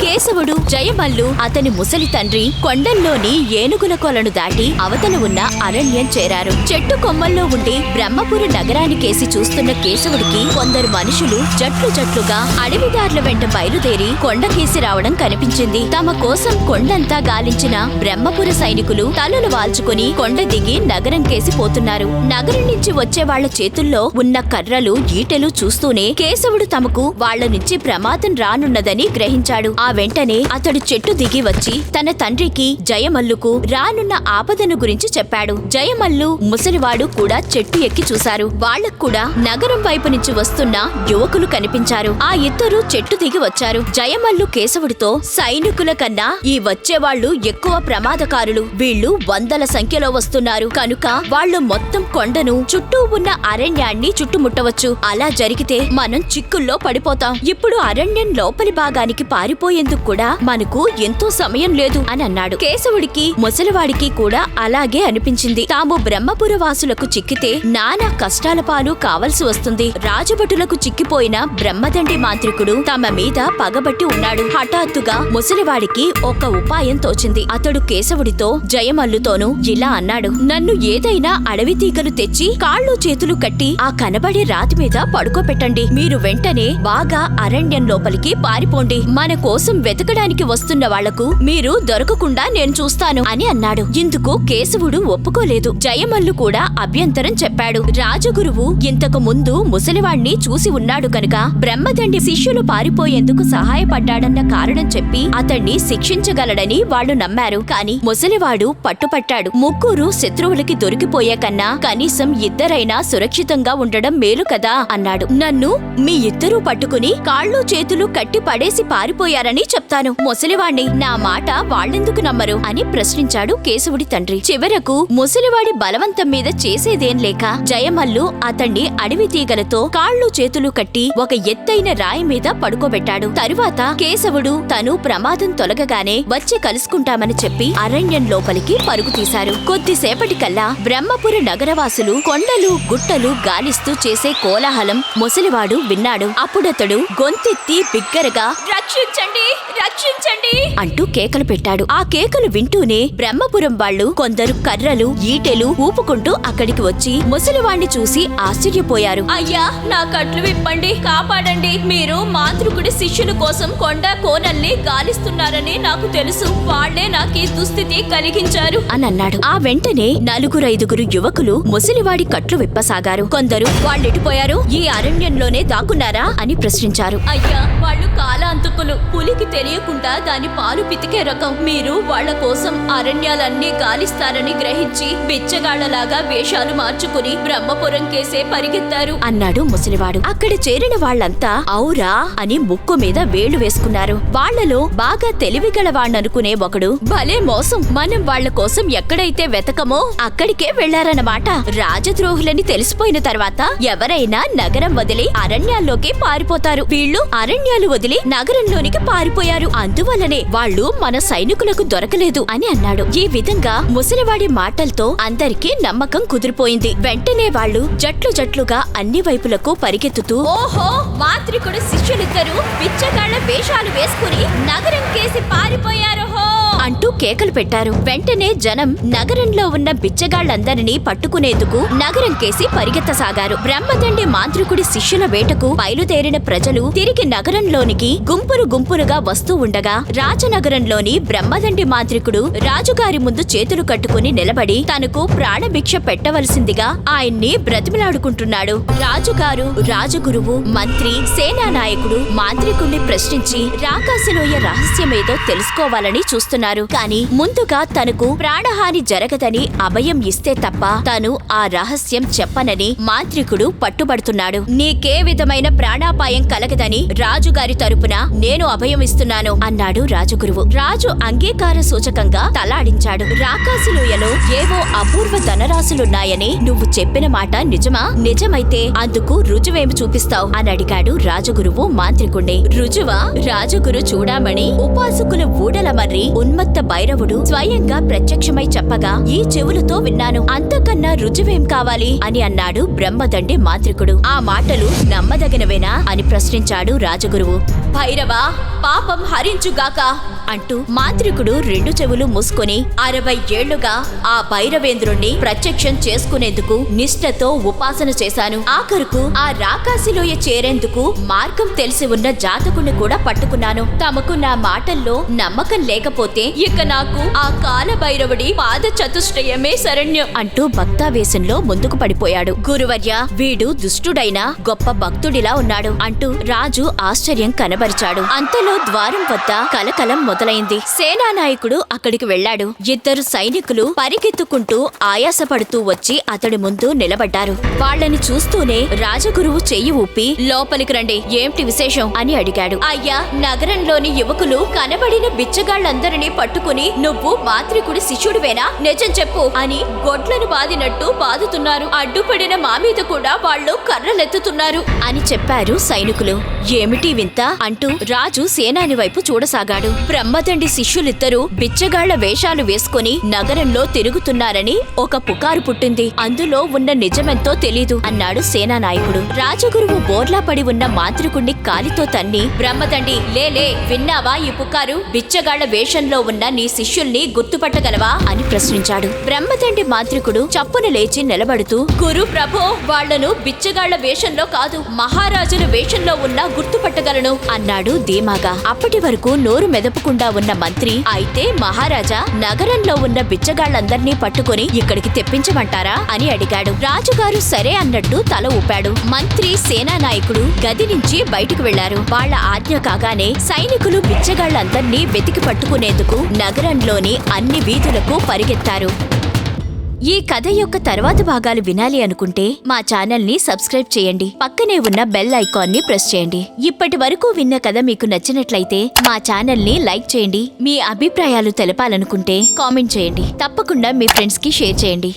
కేశవుడు, జయమల్లు, అతని ముసలి తండ్రి కొండల్లోని ఏనుగుల కొలను దాటి అవతల ఉన్న అరణ్యం చేరారు. చెట్టు కొమ్మల్లో ఉండి బ్రహ్మపుర నగరానికేసి చూస్తున్న కేశవుడికి కొందరు మనుషులు జట్లు జట్లుగా అడవిదారుల వెంట బయలుదేరి కొండకేసి రావడం కనిపించింది. తమ కోసం కొండంతా గాలించిన బ్రహ్మపుర సైనికులు తలలు వాల్చుకుని కొండ దిగి నగరం కేసి పోతున్నారు. నగరం నుంచి వచ్చే వాళ్ల చేతుల్లో ఉన్న కర్రలు, ఈటెలు చూస్తూనే కేశవుడు తమకు వాళ్ల నుంచి ప్రమాదం రానున్నదని గ్రహించాడు. ఆ వెంటనే అతడు చెట్టు దిగి వచ్చి తన తండ్రికి, జయమల్లుకు రానున్న ఆపదను గురించి చెప్పాడు. జయమల్లు, ముసలివాడు కూడా చెట్టు ఎక్కి చూశారు. వాళ్లకు కూడా నగరం వైపు నుంచి వస్తున్న యువకులు కనిపించారు. ఆ ఇద్దరు చెట్టు దిగి వచ్చారు. జయమల్లు కేశవుడితో, సైనికుల కన్నా ఈ వచ్చేవాళ్లు ఎక్కువ ప్రమాదకారులు. వీళ్లు వందల సంఖ్యలో వస్తున్నారు కనుక వాళ్లు మొత్తం కొండను, చుట్టూ ఉన్న అరణ్యాన్ని చుట్టుముట్టవచ్చు. అలా జరిగితే మనం చిక్కుల్లో పడిపోతాం. ఇప్పుడు అరణ్యం లోపలి భాగానికి పారిపోయేందుకు కూడా మనకు ఎంతో సమయం లేదు అని అన్నాడు. కేశవుడికి, ముసలివాడికి కూడా అలాగే అనిపించింది. తాము బ్రహ్మపుర వాసులకు చిక్కితే నానా కష్టాల పాలు కావలసి వస్తుంది. రాజభటులకు చిక్కిపోయిన బ్రహ్మదండి మాంత్రికుడు తమ మీద పగబట్టి ఉన్నాడు. హఠాత్తుగా ముసలివాడికి ఒక ఉపాయం తోచింది. అతడు కేశవుడితో, జయమల్లుతోనూ ఇలా అన్నాడు. నన్ను ఏదైనా అడవి తీగలు తెచ్చి కాళ్ళు చేతులు కట్టి ఆ కనబడే రాతి మీద పడుకోపెట్టండి. మీరు వెంటనే బాగా అరణ్యం లోపలికి పారిపోండి. మన కోసం వెతకడానికి వస్తున్న వాళ్లకు మీరు దొరకకుండా నేను చూస్తాను అని అన్నాడు. ఇందుకు కేశవుడు ఒప్పుకోలేదు. జయమల్లు కూడా అభ్యంతరం చెప్పాడు. రాజగురువు ఇంతకు ముందు ముసలివాణ్ణి చూసి ఉన్నాడు కనుక బ్రహ్మదండి శిష్యులు పారిపోయేందుకు సహాయపడ్డాడన్న కారణం చెప్పి అతణ్ణి శిక్షించగలడని వాళ్లు నమ్మారు. కాని ముసలివాడు పట్టుపట్టాడు. ముగ్గురు శత్రువులకి దొరికిపోయే కన్నా కనీసం ఇద్దరైనా సురక్షితంగా ఉండడం మేలు కదా అన్నాడు. నన్ను మీ ఇద్దరూ పట్టుకుని కాళ్ళు చేతులు కట్టి పడేసి పారిపోయారని చెప్తాను. ముసలివాణ్ణి నా మాట వాళ్ళెందుకు నమ్మరు అని ప్రశ్నించాడు కేశవుడి తండ్రి. చివరకు ముసలివాడి బలవంతం మీద చేసేదేం లేక జయమల్లు అతణ్ణి అడవి తీగలతో కాళ్ళు చేతులు కట్టి ఒక ఎత్తైన రాయి మీద పడుకోబెట్టాడు. తరువాత కేశవుడు తను ప్రమాదం తొలగగానే వచ్చి కలుసుకుంటామని చెప్పి అరణ్యం లోపలికి పరుగు తీశారు. కొద్దిసేపటికల్లా బ్రహ్మపుర నగరవాసులు కొండలు, గుట్టలు గాలిస్తూ చేసే కోలాహలం ముసలివాడు విన్నాడు. అప్పుడతడు గొంతెత్తి బిగ్గరగా, రక్షించండి, రక్షించండి అంటూ కేకలు పెట్టాడు. ఆ కేకలు వింటూనే బ్రహ్మపురం వాళ్లు కొందరు కర్రలు, ఈటెలు ఊపుకుంటూ అక్కడికి వచ్చి ముసలివాణ్ణి చూసి ఆశ్చర్యపోయారు. అయ్యా, నా కట్లు విప్పండి, కాపాడండి. మీరు మాంత్రికుడి శిష్యుల కోసం కొండ కోనల్ని గాలిస్తున్నారని నాకు తెలుసు. వాళ్లే నాకీ దుస్థితి కలిగించారు అని అన్నాడు. ఆ వెంటనే నలుగురైదుగురు యువకులు ముసలివాడి కట్లు విప్పసాగారు. కొందరు, వాళ్ళెటిపోయారు? ఈ అరణ్యంలోనే దాక్కున్నారా అని ప్రశ్నించారు. అయ్యా, వాళ్ళు కాలాంతకులు. పులికి తెలియకుండా దాని పాలు పితికే రకం. మీరు వాళ్ల కోసం అరణ్యాలన్నీ గాలిస్తారని గ్రహించి బిచ్చగాళ్లలాగా వేషాలు మార్చుకుని బ్రహ్మపురం కేసే పరిగెత్తారు అన్నాడు ముసలివాడు. అక్కడ చేరిన వాళ్లంతా ఔరా అని ముక్కు మీద వేళ్లు వేసుకున్నారు. వాళ్లలో బాగా తెలివిగలవాణ్ణనుకునే ఒకడు, భలే మోసం, మనం వాళ్ల కోసం ఎక్కడైతే వెతకమో అక్కడికే వెళ్లారన్నమాట. రాజద్రోహులని తెలిసిపోయిన తర్వాత ఎవరైనా నగరం వదిలి అరణ్యాల్లోకి పారిపోతారు. వీళ్లు అరణ్యాలు వదిలి నగరంలోనికి పారిపోయారు. అందువల్లనే వాళ్ళు మన సైనికులకు దొరకలేదు అని అన్నాడు. ఈ విధంగా ముసలివాడి మాటలతో అందరికీ నమ్మకం కుదిరిపోయింది. వెంటనే వాళ్ళు జట్లు జట్లుగా అన్ని వైపులకు పరిగెత్తుతూ, ఓహో, మాంత్రికుడు శిష్యులిద్దరూ బిచ్చగాళ్ల వేషాలు వేసుకుని నగరం కేసి పారిపోయారు అంటూ కేకలు పెట్టారు. వెంటనే జనం నగరంలో ఉన్న బిచ్చగాళ్లందరినీ పట్టుకునేందుకు నగరం కేసి పరిగెత్తసాగారు. బ్రహ్మదండి మాంత్రికుడి శిష్యుల వేటకు బయలుదేరిన ప్రజలు తిరిగి నగరంలోనికి గుంపులు గుంపులుగా వస్తూ ఉండగా రాజనగరంలోని బ్రహ్మదండి మాంత్రికుడు రాజుగారి ముందు చేతులు కట్టుకుని నిలబడి తనకు ప్రాణభిక్ష పెట్టవలసిందిగా ఆయన్ని బ్రతిమలాడుకుంటున్నాడు. రాజుగారు, రాజగురువు, మంత్రి, సేనానాయకుడు మాంత్రికుణ్ణి ప్రశ్నించి రాకాసిలోయ రహస్యమేదో తెలుసుకోవాలని చూస్తున్నారు. కాని ముందుగా తనకు ప్రాణహాని జరగదని అభయం ఇస్తే తప్ప తాను ఆ రహస్యం చెప్పనని మాంత్రికుడు పట్టుబడుతున్నాడు. నీకే విధమైన ప్రాణాపాయం కలగదని రాజుగారి తరపున నేను అభయం ఇస్తున్నాను అన్నాడు రాజగురువు. రాజు అంగీకార సూచకంగా తలాడించాడు. రాకాసిలోయలో ఏవో అపూర్వ ధనరాశులున్నాయని నువ్వు చెప్పిన మాట నిజమా? నిజమైతే అందుకు రుజువేమి చూపిస్తావు అని అడిగాడు రాజగురువు మాంత్రికుణ్ణి. రుజువా? రాజగురు చూడామణి ఉపాసకుల ఊడల మర్రి ఉన్మత్త భైరవుడు స్వయంగా ప్రత్యక్షమై చెప్పగా ఈ చెవులతో విన్నాను. అంతకన్నా రుజువేం కావాలి అని అన్నాడు బ్రహ్మదండి మాంత్రికుడు. ఆ మాటలు నమ్మదగినవేనా అని ప్రశ్నించాడు రాజగురువు. భైరవా, పాపం హరించుగాక అంటూ మాంత్రికుడు రెండు చెవులు మూసుకొని 60 ఏళ్లుగా ఆ భైరవేంద్రుణ్ణి ప్రత్యక్షం చేసుకునేందుకు నిష్ఠతో ఉపాసన చేశాను. ఆఖరుకు ఆ రాకాసిలోయ చేరేందుకు మార్గం తెలిసి ఉన్న జాతకుని కూడా పట్టుకున్నాను. తమకు నా మాటల్లో నమ్మకం లేకపోతే ఇక నాకు ఆ కాలభైరవుడి పాద చతుష్టయమే శరణ్యం అంటూ భక్తావేశంలో ముందుకు పడిపోయాడు. గురువర్య, వీడు దుష్టుడైన గొప్ప భక్తుడిలా ఉన్నాడు అంటూ రాజు ఆశ్చర్యం కనబరిచాడు. అంతలో ద్వారం వద్ద కలకలం మొదలైంది. సేనానాయకుడు అక్కడికి వెళ్లాడు. ఇద్దరు సైనికులు పరిగెత్తుకుంటూ ఆయాసపడుతూ వచ్చి అతడి ముందు నిలబడ్డారు. వాళ్ళని చూస్తూనే రాజగురువు చెయ్యి ఊపి లోపలికి రండి, ఏమిటి విశేషం అని అడిగాడు. అయ్యా, నగరంలోని యువకులు కనబడిన బిచ్చగాళ్లందరినీ పట్టుకుని నువ్వు మాంత్రికుడి శిష్యుడివేనా, నిజం చెప్పు అని గొడ్లను బాదినట్టు బాదుతున్నారు. అడ్డుపడిన మా మీద కూడా వాళ్ళు కర్రలెత్తుతున్నారు అని చెప్పారు సైనికులు. ఏమిటి వింత అంటూ రాజు సేనాని వైపు చూడసాగాడు. బ్రహ్మదండి శిష్యులిద్దరూ బిచ్చగాళ్ల వేషాలు వేసుకుని నగరంలో తిరుగుతున్నారని ఒక పుకారు పుట్టింది. అందులో ఉన్న నిజమెంతో తెలీదు అన్నాడు సేనానాయకుడు. రాజగురువు బోర్లా పడి ఉన్న మాంత్రికుణ్ణి కాలితో తన్ని, బ్రహ్మదండి లేలే, విన్నావా ఈ పుకారు? బిచ్చగాళ్ల వేషంలో ఉన్న నీ శిష్యుల్ని గుర్తుపట్టగలవా అని ప్రశ్నించాడు. బ్రహ్మదండి మాంత్రికుడు చప్పున లేచి నిలబడుతూ, గురు ప్రభో, వాళ్లను బిచ్చగాళ్ల వేషంలో కాదు, మహారాజుల వేషంలో ఉన్నా గుర్తుపట్టగలను అన్నాడు ధీమాగా. అప్పటి వరకు నోరు మెదపకుండా ఉన్న మంత్రి, అయితే మహారాజా నగరంలో ఉన్న బిచ్చగాళ్లందర్నీ పట్టుకుని ఇక్కడికి తెప్పించమంటారా అని అడిగాడు. రాజుగారు సరే అన్నట్టు తల ఊపాడు. మంత్రి, సేనానాయకుడు గది నుంచి బయటకు వెళ్లారు. వాళ్ల ఆజ్ఞ కాగానే సైనికులు బిచ్చగాళ్లందర్నీ వెతికి పట్టుకునేందుకు నగరంలోని అన్ని వీధులకు పరిగెత్తారు. ఈ కథ యొక్క తర్వాత భాగాలు వినాలి అనుకుంటే మా ఛానల్ని సబ్స్క్రైబ్ చేయండి. పక్కనే ఉన్న బెల్ ఐకాన్ని ప్రెస్ చేయండి. ఇప్పటి వరకు విన్న కథ మీకు నచ్చినట్లయితే మా ఛానల్ని లైక్ చేయండి. మీ అభిప్రాయాలు తెలపాలనుకుంటే కామెంట్ చేయండి. తప్పకుండా మీ ఫ్రెండ్స్ కి షేర్ చేయండి.